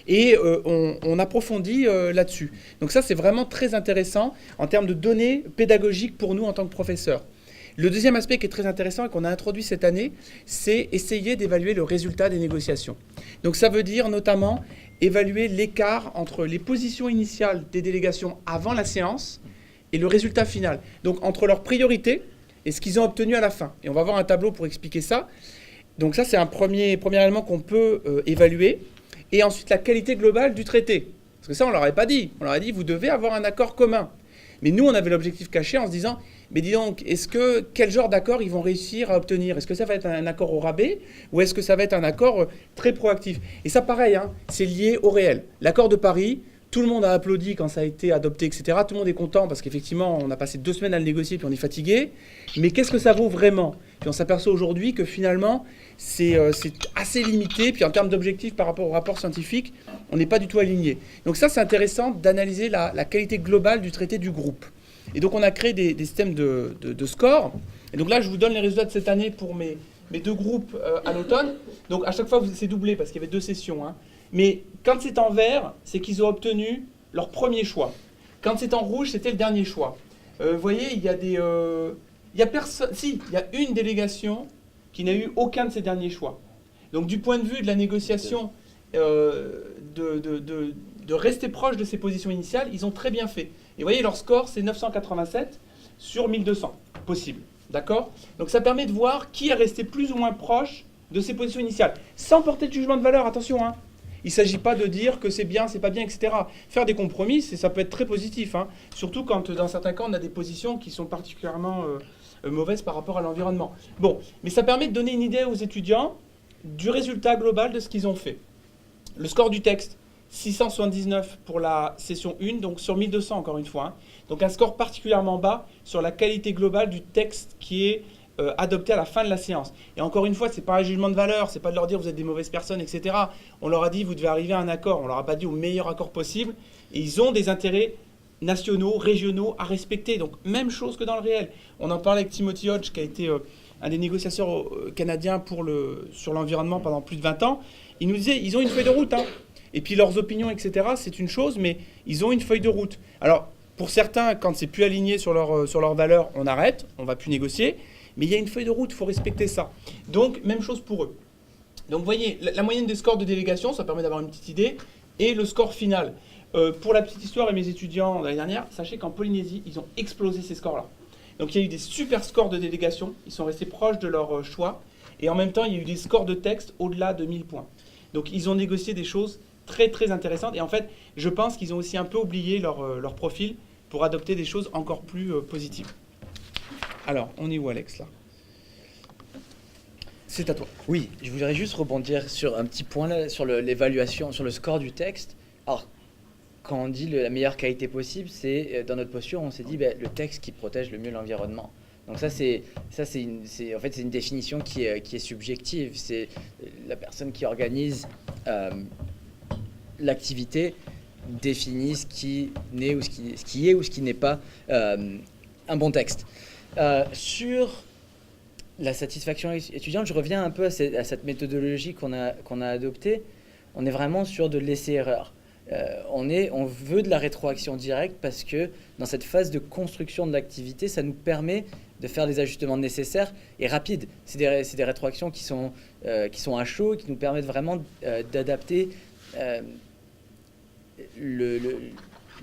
Et on approfondit là-dessus. Donc ça, c'est vraiment très intéressant en termes de données pédagogiques pour nous en tant que professeurs. Le deuxième aspect qui est très intéressant et qu'on a introduit cette année, c'est essayer d'évaluer le résultat des négociations. Donc ça veut dire notamment évaluer l'écart entre les positions initiales des délégations avant la séance et le résultat final. Donc entre leurs priorités et ce qu'ils ont obtenu à la fin. Et on va voir un tableau pour expliquer ça. Donc ça, c'est un premier élément qu'on peut évaluer. Et ensuite, la qualité globale du traité. Parce que ça, on ne leur avait pas dit. On leur a dit, vous devez avoir un accord commun. Mais nous, on avait l'objectif caché en se disant, mais dis donc, quel genre d'accord ils vont réussir à obtenir? Est-ce que ça va être un accord au rabais ou est-ce que ça va être un accord très proactif? Et ça, pareil, hein, c'est lié au réel. L'accord de Paris, tout le monde a applaudi quand ça a été adopté, etc. Tout le monde est content parce qu'effectivement, on a passé 2 semaines à le négocier puis on est fatigué. Mais qu'est-ce que ça vaut vraiment? Puis on s'aperçoit aujourd'hui que finalement, c'est assez limité. Puis en termes d'objectifs par rapport au rapport scientifique, on n'est pas du tout aligné. Donc ça, c'est intéressant d'analyser la qualité globale du traité du groupe. Et donc on a créé des systèmes de scores. Et donc là, je vous donne les résultats de cette année pour mes 2 groupes à l'automne. Donc à chaque fois, c'est doublé parce qu'il y avait 2 sessions. Hein. Mais quand c'est en vert, c'est qu'ils ont obtenu leur premier choix. Quand c'est en rouge, c'était le dernier choix. Vous voyez, il y a il y a une délégation qui n'a eu aucun de ces derniers choix. Donc du point de vue de la négociation, de rester proche de ses positions initiales, ils ont très bien fait. Et vous voyez, leur score, c'est 987 sur 1200 possible. D'accord? Donc ça permet de voir qui est resté plus ou moins proche de ses positions initiales. Sans porter de jugement de valeur, attention, hein. Il ne s'agit pas de dire que c'est bien, c'est pas bien, etc. Faire des compromis, ça peut être très positif. Hein. Surtout quand, dans certains cas, on a des positions qui sont particulièrement mauvaises par rapport à l'environnement. Bon, mais ça permet de donner une idée aux étudiants du résultat global de ce qu'ils ont fait. Le score du texte, 679 pour la session 1, donc sur 1200 encore une fois. Hein. Donc un score particulièrement bas sur la qualité globale du texte qui est adopté à la fin de la séance. Et encore une fois, ce n'est pas un jugement de valeur, ce n'est pas de leur dire vous êtes des mauvaises personnes, etc. On leur a dit vous devez arriver à un accord, on leur a pas dit au meilleur accord possible. Et ils ont des intérêts nationaux, régionaux à respecter. Donc même chose que dans le réel. On en parlait avec Timothy Hodge, qui a été un des négociateurs canadiens sur l'environnement pendant plus de 20 ans. Il nous disait ils ont une feuille de route. Hein. Et puis leurs opinions, etc., c'est une chose, mais ils ont une feuille de route. Alors, pour certains, quand c'est plus aligné sur leurs valeurs, on arrête, on ne va plus négocier. Mais il y a une feuille de route, il faut respecter ça. Donc, même chose pour eux. Donc, vous voyez, la moyenne des scores de délégation, ça permet d'avoir une petite idée, et le score final. Pour la petite histoire et mes étudiants l'année dernière, sachez qu'en Polynésie, ils ont explosé ces scores-là. Donc, il y a eu des super scores de délégation, ils sont restés proches de leur choix, et en même temps, il y a eu des scores de texte au-delà de 1000 points. Donc, ils ont négocié des choses très, très intéressantes, et en fait, je pense qu'ils ont aussi un peu oublié leur profil pour adopter des choses encore plus positives. Alors, on est où, Alex, là? C'est à toi. Oui, je voudrais juste rebondir sur un petit point là, sur l'évaluation, sur le score du texte. Alors, quand on dit la meilleure qualité possible, c'est dans notre posture, on s'est dit le texte qui protège le mieux l'environnement. Donc en fait, c'est une définition qui est subjective. C'est la personne qui organise l'activité définit ce qui est ou ce qui n'est pas un bon texte. Sur la satisfaction étudiante, je reviens un peu à cette méthodologie qu'on a adoptée. On est vraiment sur de l'essai-erreur. On veut de la rétroaction directe parce que dans cette phase de construction de l'activité, ça nous permet de faire des ajustements nécessaires et rapides. C'est des rétroactions qui sont à chaud, qui nous permettent vraiment d'adapter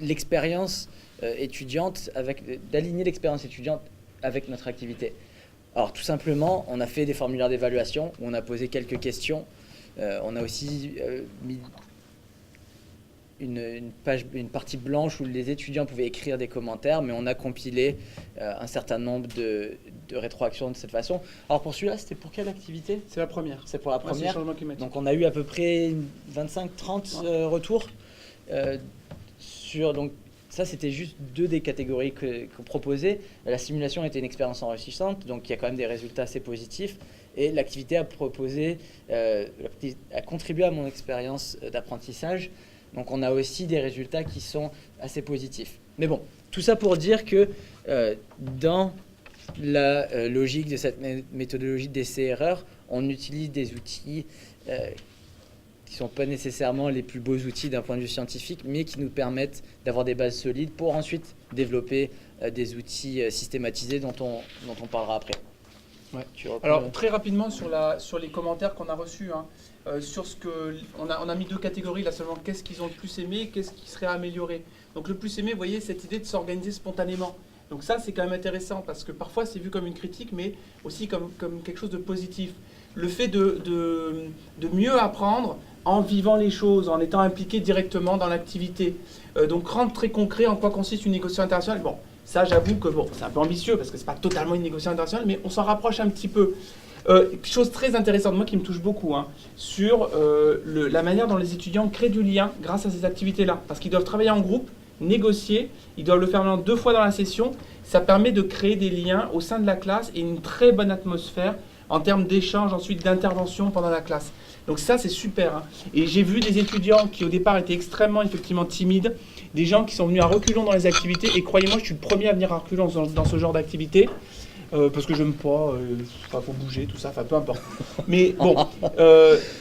l'expérience étudiante, d'aligner l'expérience étudiante avec notre activité. Alors tout simplement, on a fait des formulaires d'évaluation où on a posé quelques questions. On a aussi mis une partie blanche où les étudiants pouvaient écrire des commentaires, mais on a compilé un certain nombre de rétroactions de cette façon. Alors pour celui-là, c'était pour quelle activité? C'est la première. C'est pour la première. C'est le changement climatique. Donc on a eu à peu près 25-30 retours. Donc ça, c'était juste 2 des catégories qu'on proposait. La simulation était une expérience enrichissante, donc il y a quand même des résultats assez positifs. Et l'activité a contribué à mon expérience d'apprentissage. Donc on a aussi des résultats qui sont assez positifs. Mais bon, tout ça pour dire que dans la logique de cette méthodologie d'essai-erreur, on utilise des outils qui ne sont pas nécessairement les plus beaux outils d'un point de vue scientifique, mais qui nous permettent d'avoir des bases solides pour ensuite développer des outils systématisés dont on parlera après. Ouais. Alors très rapidement sur les commentaires qu'on a reçus, hein, sur on a mis 2 catégories là seulement. Qu'est-ce qu'ils ont le plus aimé, qu'est-ce qui serait amélioré. Donc le plus aimé, vous voyez cette idée de s'organiser spontanément. Donc ça, c'est quand même intéressant parce que parfois, c'est vu comme une critique, mais aussi comme quelque chose de positif. Le fait de mieux apprendre en vivant les choses, en étant impliqué directement dans l'activité. Donc rendre très concret en quoi consiste une négociation internationale. Bon, ça, j'avoue que bon, c'est un peu ambitieux parce que c'est pas totalement une négociation internationale, mais on s'en rapproche un petit peu. Chose très intéressante, moi qui me touche beaucoup, hein, sur la manière dont les étudiants créent du lien grâce à ces activités-là. Parce qu'ils doivent travailler en groupe, négocier, ils doivent le faire maintenant 2 fois dans la session. Ça permet de créer des liens au sein de la classe et une très bonne atmosphère en termes d'échange, ensuite d'intervention pendant la classe. Donc ça, c'est super. Hein. Et j'ai vu des étudiants qui au départ étaient extrêmement effectivement timides, des gens qui sont venus à reculons dans les activités, et croyez-moi, je suis le premier à venir à reculons dans ce genre d'activité. Parce que j'aime pas, faut bouger, tout ça, enfin peu importe. Mais bon,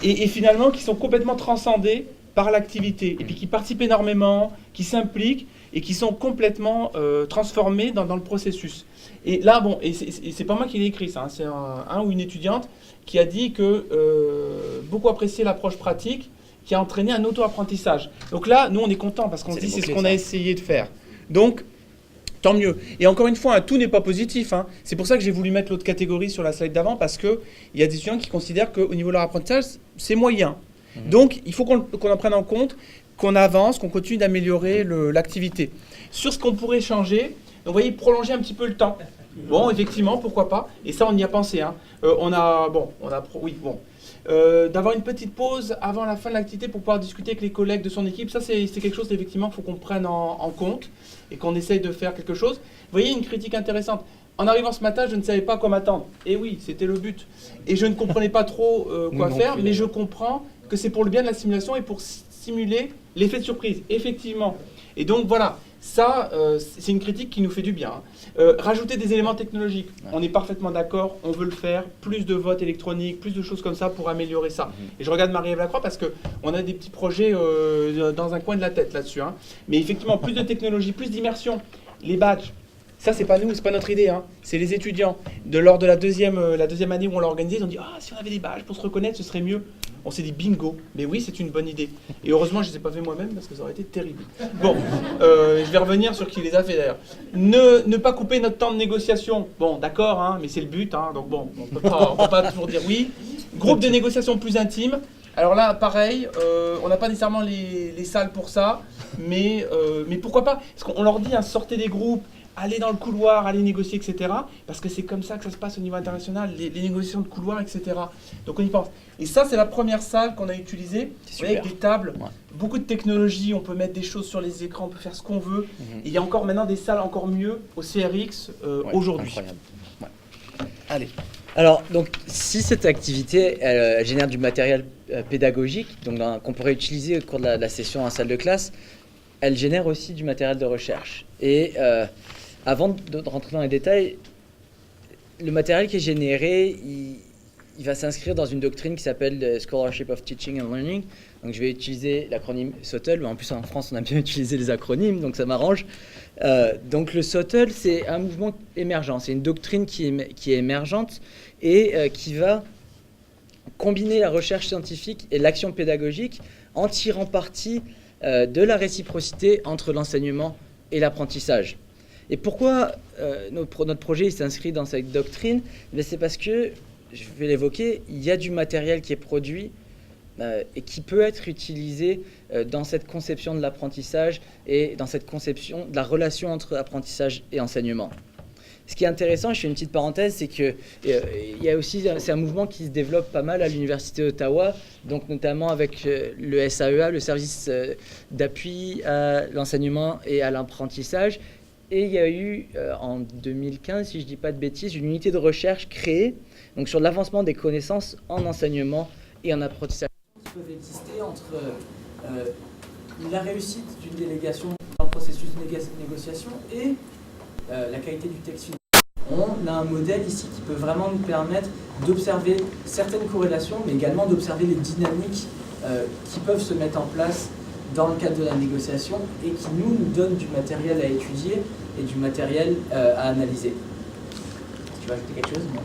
et finalement qui sont complètement transcendés par l'activité, et puis qui participent énormément, qui s'impliquent, et qui sont complètement transformés dans le processus. Et là, bon, et c'est pas moi qui l'ai écrit ça, hein, c'est un ou une étudiante qui a dit que beaucoup appréciait l'approche pratique, qui a entraîné un auto-apprentissage. Donc là, nous on est contents, parce qu'on se dit c'est ce qu'on a essayé de faire. Donc, tant mieux. Et encore une fois, tout n'est pas positif. Hein. C'est pour ça que j'ai voulu mettre l'autre catégorie sur la slide d'avant, parce qu'il y a des étudiants qui considèrent qu'au niveau de leur apprentissage, c'est moyen. Donc, il faut qu'on en prenne en compte, qu'on avance, qu'on continue d'améliorer l'activité. Sur ce qu'on pourrait changer, donc vous voyez, prolonger un petit peu le temps. Bon, effectivement, pourquoi pas. Et ça, on y a pensé. Hein. D'avoir une petite pause avant la fin de l'activité pour pouvoir discuter avec les collègues de son équipe, ça c'est quelque chose effectivement qu'il faut qu'on prenne en compte et qu'on essaye de faire quelque chose. Vous voyez, une critique intéressante. En arrivant ce matin, je ne savais pas quoi m'attendre. Et oui, c'était le but. Et je ne comprenais pas trop quoi faire, mais je comprends que c'est pour le bien de la simulation et pour simuler l'effet de surprise, effectivement. Et donc voilà, ça, c'est une critique qui nous fait du bien. Hein. Rajouter des éléments technologiques, on est parfaitement d'accord, on veut le faire, plus de votes électroniques, plus de choses comme ça pour améliorer ça. Et je regarde Marie-Ève Lacroix parce qu'on a des petits projets dans un coin de la tête là-dessus. Hein. Mais effectivement, plus de technologie, plus d'immersion, les badges. Ça, c'est pas nous, c'est pas notre idée, hein. C'est les étudiants. Lors de la deuxième année où on l'a organisé, ils ont dit « Ah, si on avait des badges pour se reconnaître, ce serait mieux. » On s'est dit « Bingo !» Mais oui, c'est une bonne idée. Et heureusement, je ne les ai pas fait moi-même parce que ça aurait été terrible. Bon, je vais revenir sur qui les a fait d'ailleurs. Ne pas couper notre temps de négociation. Bon, d'accord, hein, mais c'est le but. Hein, donc bon, on ne peut pas toujours dire oui. Groupe de négociation plus intime. Alors là, pareil, on n'a pas nécessairement les salles pour ça. Mais pourquoi pas? Parce qu'on leur dit, hein, sortez des groupes. Aller dans le couloir, aller négocier, etc. Parce que c'est comme ça que ça se passe au niveau international, les négociations de couloir, etc. Donc on y pense. Et ça, c'est la première salle qu'on a utilisée, avec des tables, beaucoup de technologie, on peut mettre des choses sur les écrans, on peut faire ce qu'on veut. Et il y a encore maintenant des salles encore mieux au CRX aujourd'hui. Incroyable. Ouais. Allez. Alors, donc, si cette activité elle génère du matériel pédagogique, donc qu'on pourrait utiliser au cours de la session en salle de classe, elle génère aussi du matériel de recherche. Et avant de rentrer dans les détails, le matériel qui est généré, il va s'inscrire dans une doctrine qui s'appelle le Scholarship of Teaching and Learning. Donc je vais utiliser l'acronyme SOTL, mais en plus en France on a bien utilisé les acronymes, donc ça m'arrange. Donc le SOTL, c'est un mouvement émergent, c'est une doctrine qui est émergente et qui va combiner la recherche scientifique et l'action pédagogique en tirant parti de la réciprocité entre l'enseignement et l'apprentissage. Et pourquoi notre projet s'inscrit dans cette doctrine? C'est parce que, je vais l'évoquer, il y a du matériel qui est produit et qui peut être utilisé dans cette conception de l'apprentissage et dans cette conception de la relation entre apprentissage et enseignement. Ce qui est intéressant, je fais une petite parenthèse, c'est que il y a aussi, c'est un mouvement qui se développe pas mal à l'Université d'Ottawa, donc notamment avec le SAEA, le service d'appui à l'enseignement et à l'apprentissage. Et il y a eu en 2015, si je ne dis pas de bêtises, une unité de recherche créée donc sur l'avancement des connaissances en enseignement et en apprentissage. Qui peuvent exister entre la réussite d'une délégation dans le processus de négociation et la qualité du texte final. On a un modèle ici qui peut vraiment nous permettre d'observer certaines corrélations, mais également d'observer les dynamiques qui peuvent se mettre en place dans le cadre de la négociation et qui nous donnent du matériel à étudier et du matériel à analyser. Tu veux ajouter quelque chose? Non.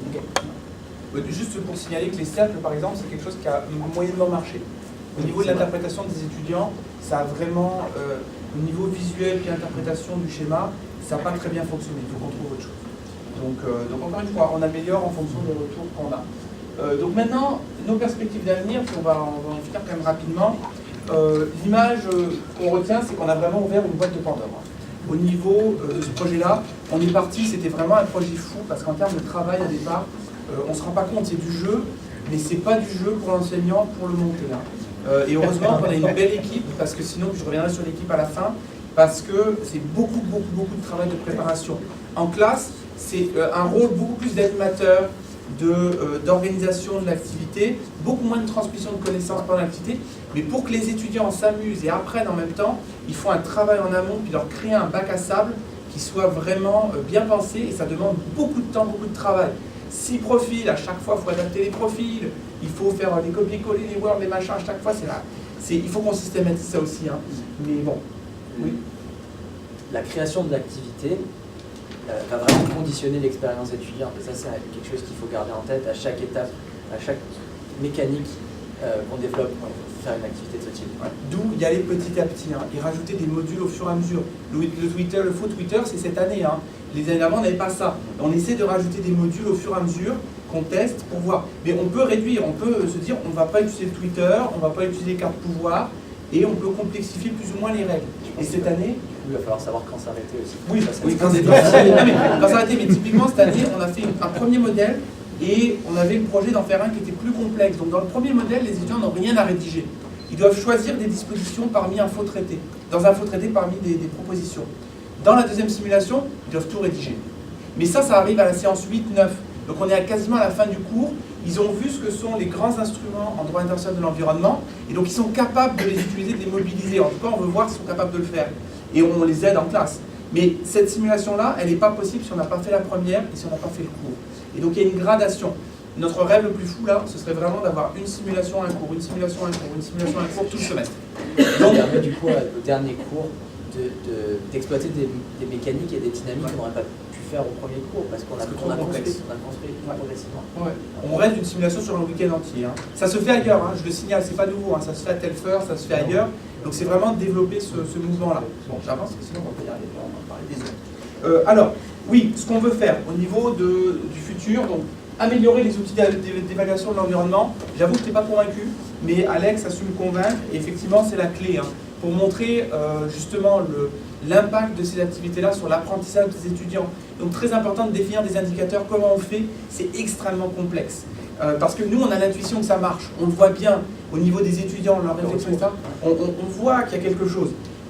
Okay. Juste pour signaler que les cercles, par exemple, c'est quelque chose qui a moyennement marché. Au niveau de l'interprétation des étudiants, ça a vraiment, au niveau visuel et interprétation du schéma, ça n'a pas très bien fonctionné. Il faut qu'on trouve autre chose. Donc encore une fois, on améliore en fonction des retours qu'on a. Donc maintenant, nos perspectives d'avenir, on va en finir quand même rapidement. L'image qu'on retient, c'est qu'on a vraiment ouvert une boîte de Pandore. Au niveau de ce projet-là, on est parti, c'était vraiment un projet fou, parce qu'en termes de travail au départ, on ne se rend pas compte, c'est du jeu, mais c'est pas du jeu pour l'enseignant, pour le monter. Et heureusement qu'on a une belle équipe, parce que sinon, je reviendrai sur l'équipe à la fin, parce que c'est beaucoup de travail de préparation. En classe, c'est un rôle beaucoup plus d'animateur, d'organisation de l'activité, beaucoup moins de transmission de connaissances pendant l'activité, mais pour que les étudiants s'amusent et apprennent en même temps, il faut un travail en amont, puis leur créer un bac à sable qui soit vraiment bien pensé, et ça demande beaucoup de temps, beaucoup de travail. 6 profils, à chaque fois il faut adapter les profils, il faut faire les copier-coller, les Word, les machins, à chaque fois c'est là. Il faut qu'on systématise ça aussi, hein. Mais bon, oui. La création de l'activité va vraiment conditionner l'expérience étudiante. Et ça, c'est quelque chose qu'il faut garder en tête à chaque étape, à chaque mécanique qu'on développe pour faire une activité de ce type. Ouais. D'où y aller petit à petit, hein, et rajouter des modules au fur et à mesure. Le faux Twitter, c'est cette année. Hein. Les années avant, on n'avait pas ça. On essaie de rajouter des modules au fur et à mesure qu'on teste pour voir. Mais on peut réduire, on peut se dire on ne va pas utiliser le Twitter, on ne va pas utiliser les cartes pouvoir, et on peut complexifier plus ou moins les règles. Et cette année... Il va falloir savoir quand s'arrêter aussi. Oui, quand s'arrêter. Mais typiquement, cette année, on a fait un premier modèle et on avait le projet d'en faire un qui était plus complexe. Donc dans le premier modèle, les étudiants n'ont rien à rédiger. Ils doivent choisir des dispositions parmi un faux traité. Dans un faux traité, parmi des propositions. Dans la deuxième simulation, ils doivent tout rédiger. Mais ça arrive à la séance 8-9. Donc on est quasiment à la fin du cours. Ils ont vu ce que sont les grands instruments en droit international de l'environnement. Et donc ils sont capables de les utiliser, de les mobiliser. En tout cas, on veut voir s'ils sont capables de le faire. Et on les aide en classe. Mais cette simulation-là, elle n'est pas possible si on n'a pas fait la première et si on n'a pas fait le cours. Et donc il y a une gradation. Notre rêve le plus fou là, ce serait vraiment d'avoir une simulation, un cours, une simulation, un cours, une simulation, un cours tout le semestre. Donc, ça permet du coup au dernier cours d'exploiter des mécaniques et des dynamiques qu'on n'aurait pas pu faire au premier cours parce qu'on a construit progressivement. Ouais. On reste d'une simulation sur un week-end entier. Hein. Ça se fait ailleurs, hein, je le signale, c'est pas nouveau, hein, ça se fait à Telfer, ça se fait ailleurs. Donc c'est vraiment de développer ce mouvement-là. Bon, j'avance, sinon on va pas y arriver, on va parler des autres. Alors, oui, ce qu'on veut faire au niveau du futur, donc améliorer les outils d'évaluation de l'environnement. J'avoue que je n'étais pas convaincu, mais Alex a su me convaincre, et effectivement c'est la clé, hein, pour montrer justement l'impact de ces activités-là sur l'apprentissage des étudiants. Donc très important de définir des indicateurs, comment on fait, c'est extrêmement complexe. Parce que nous, on a l'intuition que ça marche, on le voit bien au niveau des étudiants, leur réflexion, etc. On voit qu'il y a quelque chose.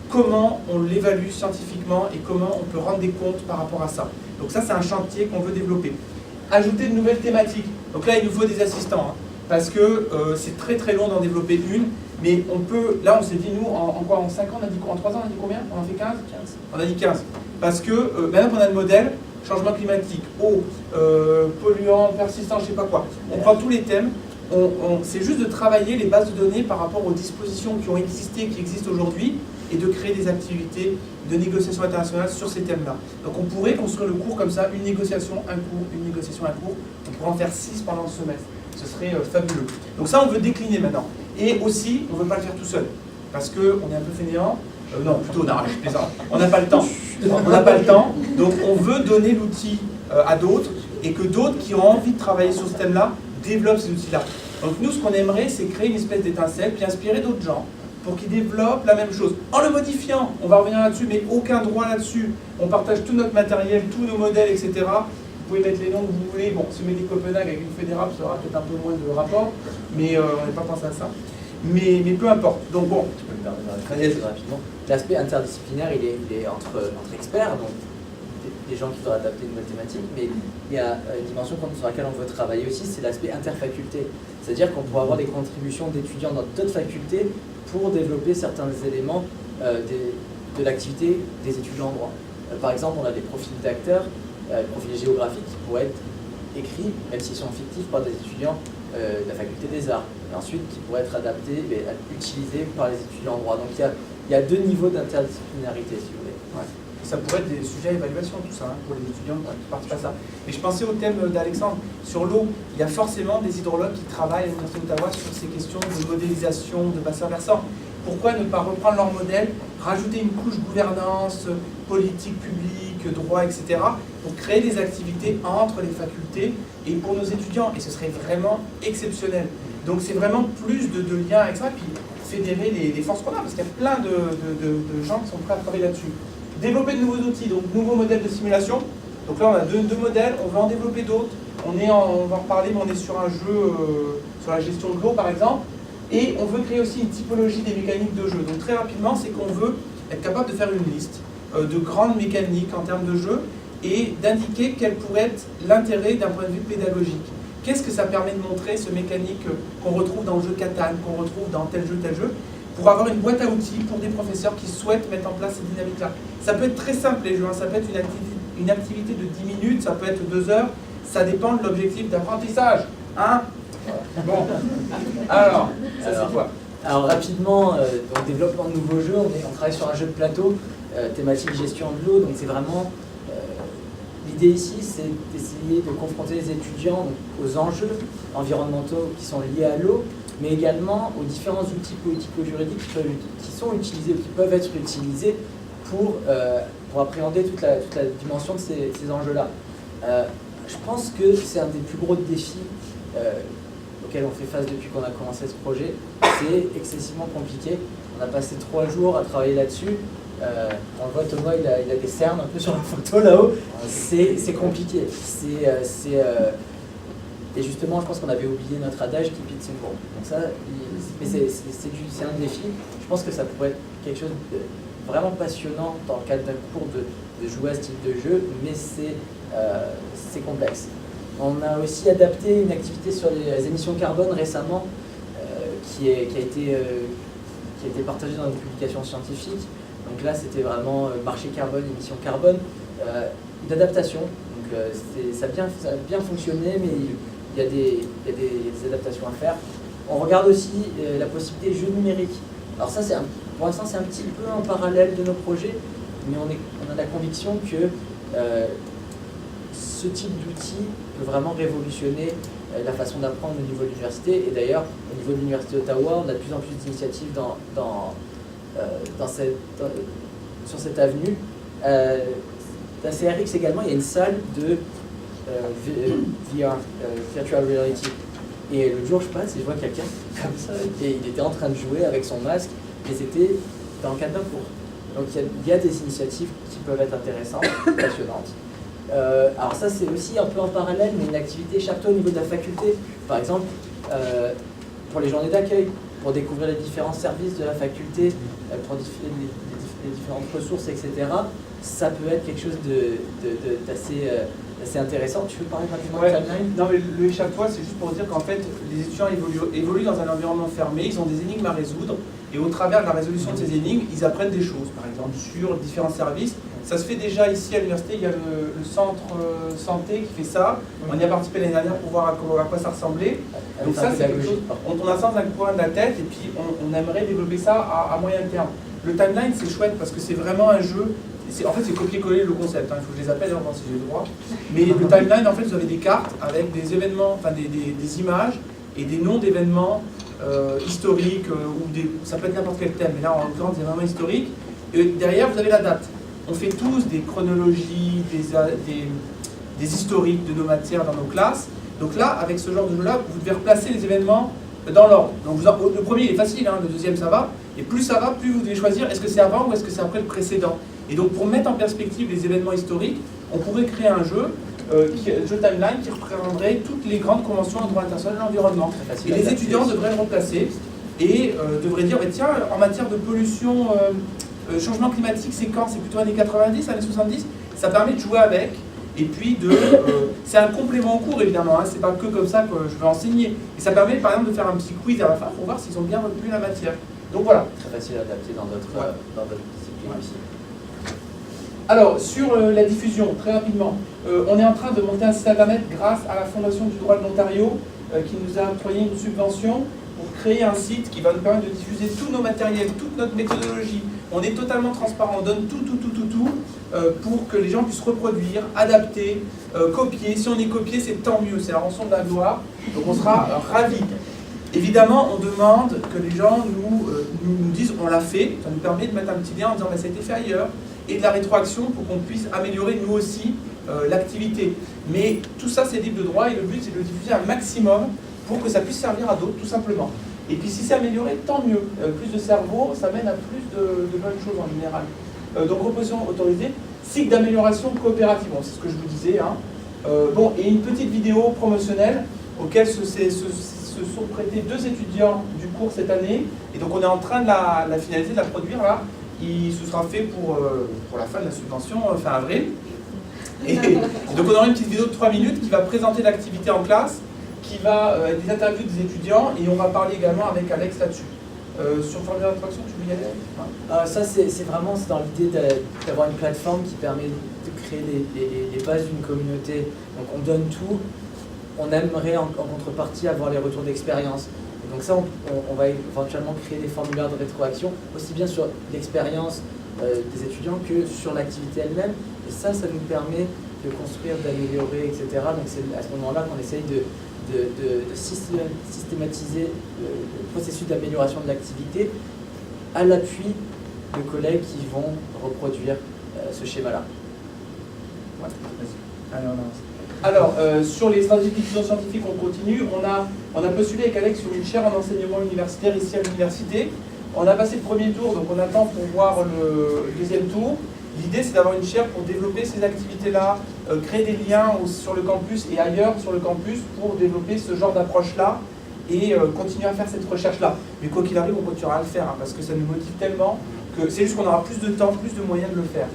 Comment on l'évalue scientifiquement et comment on peut rendre des comptes par rapport à ça. Donc ça, c'est un chantier qu'on veut développer. Ajouter de nouvelles thématiques. Donc là, il nous faut des assistants, hein, parce que c'est très long d'en développer une, mais on peut, là on s'est dit, nous, en 5 ans, on a dit quoi? En 3 ans, on a dit combien? On en fait 15 On a dit 15. Parce que maintenant qu'on a le modèle, changement climatique, eau, polluants, persistants, je ne sais pas quoi, on prend tous les thèmes, c'est juste de travailler les bases de données par rapport aux dispositions qui ont existé, qui existent aujourd'hui, et de créer des activités de négociation internationale sur ces thèmes-là. Donc on pourrait construire le cours comme ça, une négociation, un cours, une négociation, un cours. On pourrait en faire 6 pendant le semestre. Ce serait fabuleux. Donc ça, on veut décliner maintenant. Et aussi, on ne veut pas le faire tout seul. Parce qu'on est un peu fainéant. Non, plutôt, non, je plaisante. On n'a pas le temps. On n'a pas le temps. Donc on veut donner l'outil à d'autres et que d'autres qui ont envie de travailler sur ce thème-là développent ces outils-là. Donc nous, ce qu'on aimerait, c'est créer une espèce d'étincelle, puis inspirer d'autres gens pour qu'ils développent la même chose. En le modifiant, on va revenir là-dessus, mais aucun droit là-dessus. On partage tout notre matériel, tous nos modèles, etc. Vous pouvez mettre les noms que vous voulez. Bon, si vous mettez Copenhague avec une fédérale, ça aura peut-être un peu moins de rapport, mais on n'a pas pensé à ça. Mais peu importe. Donc bon. Tu peux me permettre de phrase rapidement. L'aspect interdisciplinaire, il est entre experts, donc des gens qui doivent adapter une nouvelle thématique, mais il y a une dimension sur laquelle on veut travailler aussi, c'est l'aspect interfaculté. C'est-à-dire qu'on pourra avoir des contributions d'étudiants dans d'autres facultés pour développer certains éléments de l'activité des étudiants en droit. Par exemple, on a des profils d'acteurs, profils géographiques qui pourraient être écrits, même s'ils sont fictifs, par des étudiants de la faculté des arts, et ensuite qui pourraient être adaptés et utilisés par les étudiants en droit. Donc il y a 2 niveaux d'interdisciplinarité, si vous voulez. Ouais. Ça pourrait être des sujets à évaluation, tout ça, pour les étudiants qui participent à ça. Mais je pensais au thème d'Alexandre. Sur l'eau, il y a forcément des hydrologues qui travaillent à l'Université d'Ottawa sur ces questions de modélisation, de bassin versant. Pourquoi ne pas reprendre leur modèle, rajouter une couche gouvernance, politique publique, droit, etc., pour créer des activités entre les facultés et pour nos étudiants. Et ce serait vraiment exceptionnel. Donc c'est vraiment plus de liens avec ça, puis fédérer les forces qu'on a, parce qu'il y a plein de gens qui sont prêts à travailler là-dessus. Développer de nouveaux outils, donc nouveaux modèles de simulation. Donc là on a deux modèles, on va en développer d'autres. On va en reparler, mais on est sur un jeu sur la gestion de l'eau par exemple. Et on veut créer aussi une typologie des mécaniques de jeu. Donc très rapidement, c'est qu'on veut être capable de faire une liste de grandes mécaniques en termes de jeu et d'indiquer quel pourrait être l'intérêt d'un point de vue pédagogique. Qu'est-ce que ça permet de montrer, ce mécanique qu'on retrouve dans le jeu Catan, qu'on retrouve dans tel jeu, pour avoir une boîte à outils pour des professeurs qui souhaitent mettre en place ces dynamiques-là. Ça peut être très simple les jeux, hein. Ça peut être une activité de 10 minutes, ça peut être 2 heures, ça dépend de l'objectif d'apprentissage. Hein? Bon, alors, ça c'est quoi? Alors rapidement, donc développement de nouveaux jeux, on travaille sur un jeu de plateau, thématique gestion de l'eau, donc c'est vraiment... L'idée ici, c'est d'essayer de confronter les étudiants donc, aux enjeux environnementaux qui sont liés à l'eau, mais également aux différents outils politico-juridiques qui sont utilisés ou qui peuvent être utilisés pour appréhender toute la dimension de ces enjeux-là. Je pense que c'est un des plus gros défis auxquels on fait face depuis qu'on a commencé ce projet. C'est excessivement compliqué. On a passé 3 jours à travailler là-dessus. On le voit, Thomas, il a des cernes un peu sur la photo là-haut. C'est compliqué. Et justement, je pense qu'on avait oublié notre adage keep it simple. Donc ça, mais c'est un défi. Je pense que ça pourrait être quelque chose de vraiment passionnant dans le cadre d'un cours de jouer à ce type de jeu, mais c'est complexe. On a aussi adapté une activité sur les émissions carbone récemment qui a été partagée dans une publication scientifique. Donc là, c'était vraiment marché carbone, émissions carbone, une adaptation. Donc ça a bien fonctionné, mais il y a des adaptations à faire. On regarde aussi la possibilité de jeux numériques. Alors ça, pour l'instant, c'est un petit peu en parallèle de nos projets, mais on a la conviction que ce type d'outil peut vraiment révolutionner la façon d'apprendre au niveau de l'université. Et d'ailleurs, au niveau de l'Université d'Ottawa, on a de plus en plus d'initiatives sur cette avenue. Dans CRX également, il y a une salle de VR, Virtual Reality. Et l'autre jour, je passe et je vois quelqu'un comme ça, et il était en train de jouer avec son masque, et c'était dans le cadre d'un cours. Donc il y a des initiatives qui peuvent être intéressantes, passionnantes. Alors ça, c'est aussi un peu en parallèle, mais une activité chapteau au niveau de la faculté. Par exemple, pour les journées d'accueil, pour découvrir les différents services de la faculté, pour les différentes ressources, etc. Ça peut être quelque chose d'assez intéressant. Tu veux parler rapidement de timeline? Non, mais le échappatoire, c'est juste pour dire qu'en fait, les étudiants évoluent dans un environnement fermé, ils ont des énigmes à résoudre, et au travers de la résolution de ces énigmes, ils apprennent des choses, par exemple, sur différents services. Ça se fait déjà ici à l'université, il y a le centre santé qui fait ça. On y a participé l'année dernière pour voir à quoi ça ressemblait. Donc ça, c'est quelque chose, on a ça dans un coin de la tête, et puis on aimerait développer ça à moyen terme. Le timeline, c'est chouette parce que c'est vraiment un jeu. En fait, c'est copier-coller le concept. Hein. Il faut que je les appelle, voir si j'ai le droit. Mais le timeline, en fait, vous avez des cartes avec des événements, enfin des images et des noms d'événements historiques ça peut être n'importe quel thème. Mais là, en l'occurrence, des événements historiques. Et derrière, vous avez la date. On fait tous des chronologies, des historiques de nos matières dans nos classes. Donc là, avec ce genre de jeu-là, vous devez replacer les événements dans l'ordre. Donc le premier, il est facile, hein, le deuxième, ça va. Et plus ça va, plus vous devez choisir est-ce que c'est avant ou est-ce que c'est après le précédent. Et donc pour mettre en perspective les événements historiques, on pourrait créer un jeu, jeu timeline, qui reprendrait toutes les grandes conventions en droit international de l'environnement. Et les étudiants devraient le replacer et devraient dire, tiens, en matière de pollution, changement climatique, c'est quand? C'est plutôt années 90, années 70. Ça permet de jouer avec. Et puis, c'est un complément au cours, évidemment, hein, c'est pas que comme ça que je vais enseigner. Et ça permet, par exemple, de faire un petit quiz à la fin pour voir s'ils ont bien retenu la matière. Donc voilà. Très facile à adapter dans d'autres disciplines aussi. Alors, sur la diffusion, très rapidement, on est en train de monter un site internet grâce à la Fondation du droit de l'Ontario qui nous a octroyé une subvention pour créer un site qui va nous permettre de diffuser tous nos matériels, toute notre méthodologie, On est totalement transparent, on donne tout pour que les gens puissent reproduire, adapter, copier. Si on est copié, c'est tant mieux, c'est la rançon de la gloire. Donc on sera ravis. Évidemment, on demande que les gens nous disent on l'a fait. Ça nous permet de mettre un petit lien en disant bah, ça a été fait ailleurs. Et de la rétroaction pour qu'on puisse améliorer nous aussi l'activité. Mais tout ça, c'est libre de droit et le but, c'est de le diffuser un maximum pour que ça puisse servir à d'autres, tout simplement. Et puis si c'est amélioré, tant mieux. Plus de cerveau, ça mène à plus de bonnes choses en général. Donc reposition autorisée, cycle d'amélioration coopérative, bon, c'est ce que je vous disais. Hein. Bon, et une petite vidéo promotionnelle auquel se sont prêtés 2 étudiants du cours cette année. Et donc on est en train de la finaliser, de la produire là. Ce sera fait pour la fin de la subvention, fin avril. Et donc on aura une petite vidéo de 3 minutes qui va présenter l'activité en classe, qui va être des interviews des étudiants, et on va parler également avec Alex là-dessus. Sur formulaire d'attraction, tu veux y aller? Ça, c'est vraiment dans l'idée d'avoir une plateforme qui permet de créer les bases d'une communauté. Donc on donne tout, on aimerait en contrepartie avoir les retours d'expérience. Donc ça, on va éventuellement créer des formulaires de rétroaction, aussi bien sur l'expérience des étudiants que sur l'activité elle-même. Et ça nous permet de construire, d'améliorer, etc. Donc c'est à ce moment-là qu'on essaye de systématiser le processus d'amélioration de l'activité à l'appui de collègues qui vont reproduire ce schéma-là. Ouais. Alors, sur les stratégies de diffusion scientifique, on continue. On a postulé avec Alex sur une chaire en enseignement universitaire ici à l'université. On a passé le premier tour, donc on attend pour voir le deuxième tour. L'idée, c'est d'avoir une chaire pour développer ces activités-là, créer des liens sur le campus et ailleurs sur le campus pour développer ce genre d'approche-là et continuer à faire cette recherche-là. Mais quoi qu'il arrive, on continuera à le faire, hein, parce que ça nous motive tellement que c'est juste qu'on aura plus de temps, plus de moyens de le faire.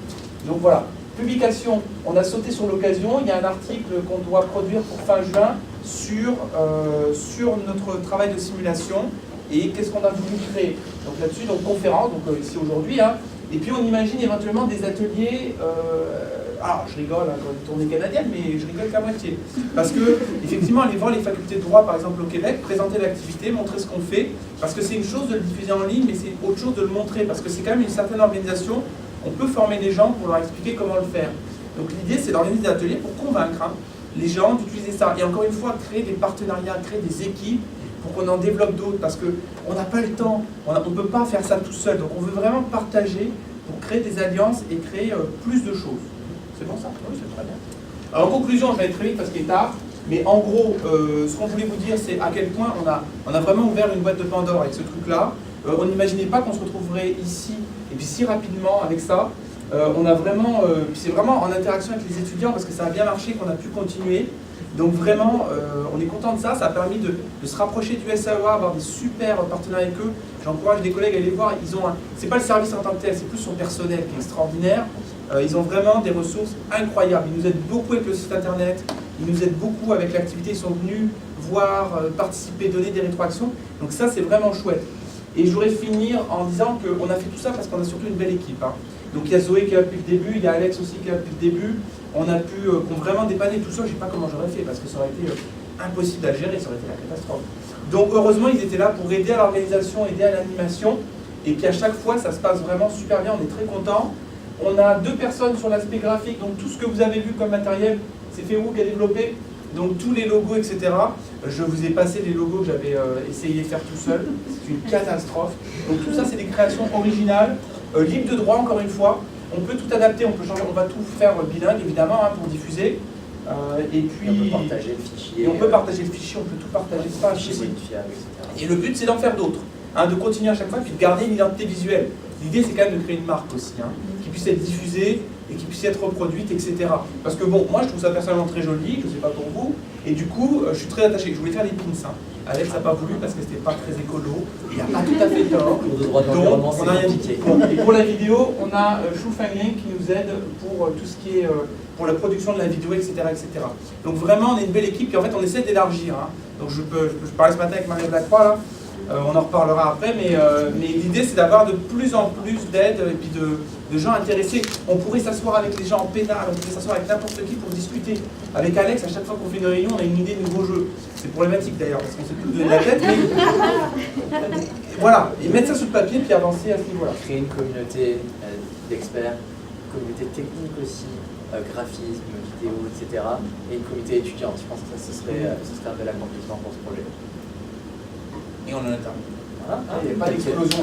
Donc voilà. Publication, on a sauté sur l'occasion. Il y a un article qu'on doit produire pour fin juin sur notre travail de simulation et qu'est-ce qu'on a voulu créer. Donc là-dessus, donc conférence, donc ici aujourd'hui, hein. Et puis on imagine éventuellement des ateliers, alors je rigole hein, quand une tournée canadienne, mais je rigole qu'à moitié. Parce que, effectivement, aller voir les facultés de droit, par exemple au Québec, présenter l'activité, montrer ce qu'on fait, parce que c'est une chose de le diffuser en ligne, mais c'est autre chose de le montrer, parce que c'est quand même une certaine organisation, on peut former des gens pour leur expliquer comment le faire. Donc l'idée, c'est d'organiser des ateliers pour convaincre hein, les gens d'utiliser ça. Et encore une fois, créer des partenariats, créer des équipes, pour qu'on en développe d'autres, parce qu'on n'a pas le temps, on ne peut pas faire ça tout seul. Donc on veut vraiment partager pour créer des alliances et créer plus de choses. C'est bon ça? Oui, c'est très bien. Alors en conclusion, je vais aller très vite parce qu'il est tard, mais en gros, ce qu'on voulait vous dire, c'est à quel point on a vraiment ouvert une boîte de Pandore avec ce truc-là. On n'imaginait pas qu'on se retrouverait ici, et puis si rapidement avec ça. On a vraiment, c'est vraiment en interaction avec les étudiants parce que ça a bien marché qu'on a pu continuer. Donc vraiment, on est content de ça. Ça a permis de se rapprocher du SAEA, avoir des super partenaires avec eux. J'encourage les collègues à aller voir. C'est pas le service en tant que tel, c'est plus son personnel qui est extraordinaire. Ils ont vraiment des ressources incroyables. Ils nous aident beaucoup avec le site internet. Ils nous aident beaucoup avec l'activité. Ils sont venus voir, participer, donner des rétroactions. Donc ça, c'est vraiment chouette. Et je voudrais finir en disant qu'on a fait tout ça parce qu'on a surtout une belle équipe. Hein. Donc il y a Zoé qui est là depuis le début, il y a Alex aussi qui est là depuis le début. On a pu vraiment dépanner tout ça, je ne sais pas comment j'aurais fait parce que ça aurait été impossible à gérer, ça aurait été la catastrophe. Donc heureusement ils étaient là pour aider à l'organisation, aider à l'animation. Et puis à chaque fois ça se passe vraiment super bien, on est très contents. On a 2 personnes sur l'aspect graphique, donc tout ce que vous avez vu comme matériel, c'est Féroux qui a développé. Donc tous les logos, etc. Je vous ai passé les logos que j'avais essayé de faire tout seul. C'est une catastrophe. Donc tout ça, c'est des créations originales, libres de droit, encore une fois. On peut tout adapter, on peut changer, on va tout faire bilingue, évidemment, hein, pour diffuser. Et puis, on peut partager le fichier. Et on peut partager le fichier, on peut tout partager, c'est pas un souci. Et le but, c'est d'en faire d'autres. Hein, de continuer à chaque fois, puis de garder une identité visuelle. L'idée, c'est quand même de créer une marque aussi, hein, qui puisse être diffusée et qui puisse être reproduite, etc. Parce que bon, moi je trouve ça personnellement très joli, je ne sais pas pour vous, et du coup, je suis très attaché. Je voulais faire des pins. Hein. Alex n'a pas voulu parce que c'était pas très écolo. Il n'a pas tout à fait tort. Donc, on a rien dit. Et pour la vidéo, on a Shu Fengling qui nous aide pour tout ce qui est pour la production de la vidéo, etc., etc. Donc vraiment, on est une belle équipe et en fait, on essaie d'élargir. Hein. Donc je parlais ce matin avec Marie Lacroix là. On en reparlera après, mais l'idée c'est d'avoir de plus en plus d'aide et puis de gens intéressés. On pourrait s'asseoir avec les gens en pénal, on pourrait s'asseoir avec n'importe qui pour discuter. Avec Alex, à chaque fois qu'on fait une réunion, on a une idée de nouveau jeu. C'est problématique d'ailleurs, parce qu'on s'est tout donné de la tête, mais voilà, et mettre ça sur le papier, puis avancer à ce niveau-là. Créer une communauté d'experts, une communauté technique aussi, graphisme, vidéo, etc. Et une communauté étudiante. Je pense que ça, ce serait un bel accomplissement pour ce projet. Et on en a terminé. Voilà. Il n'y a pas d'explosion.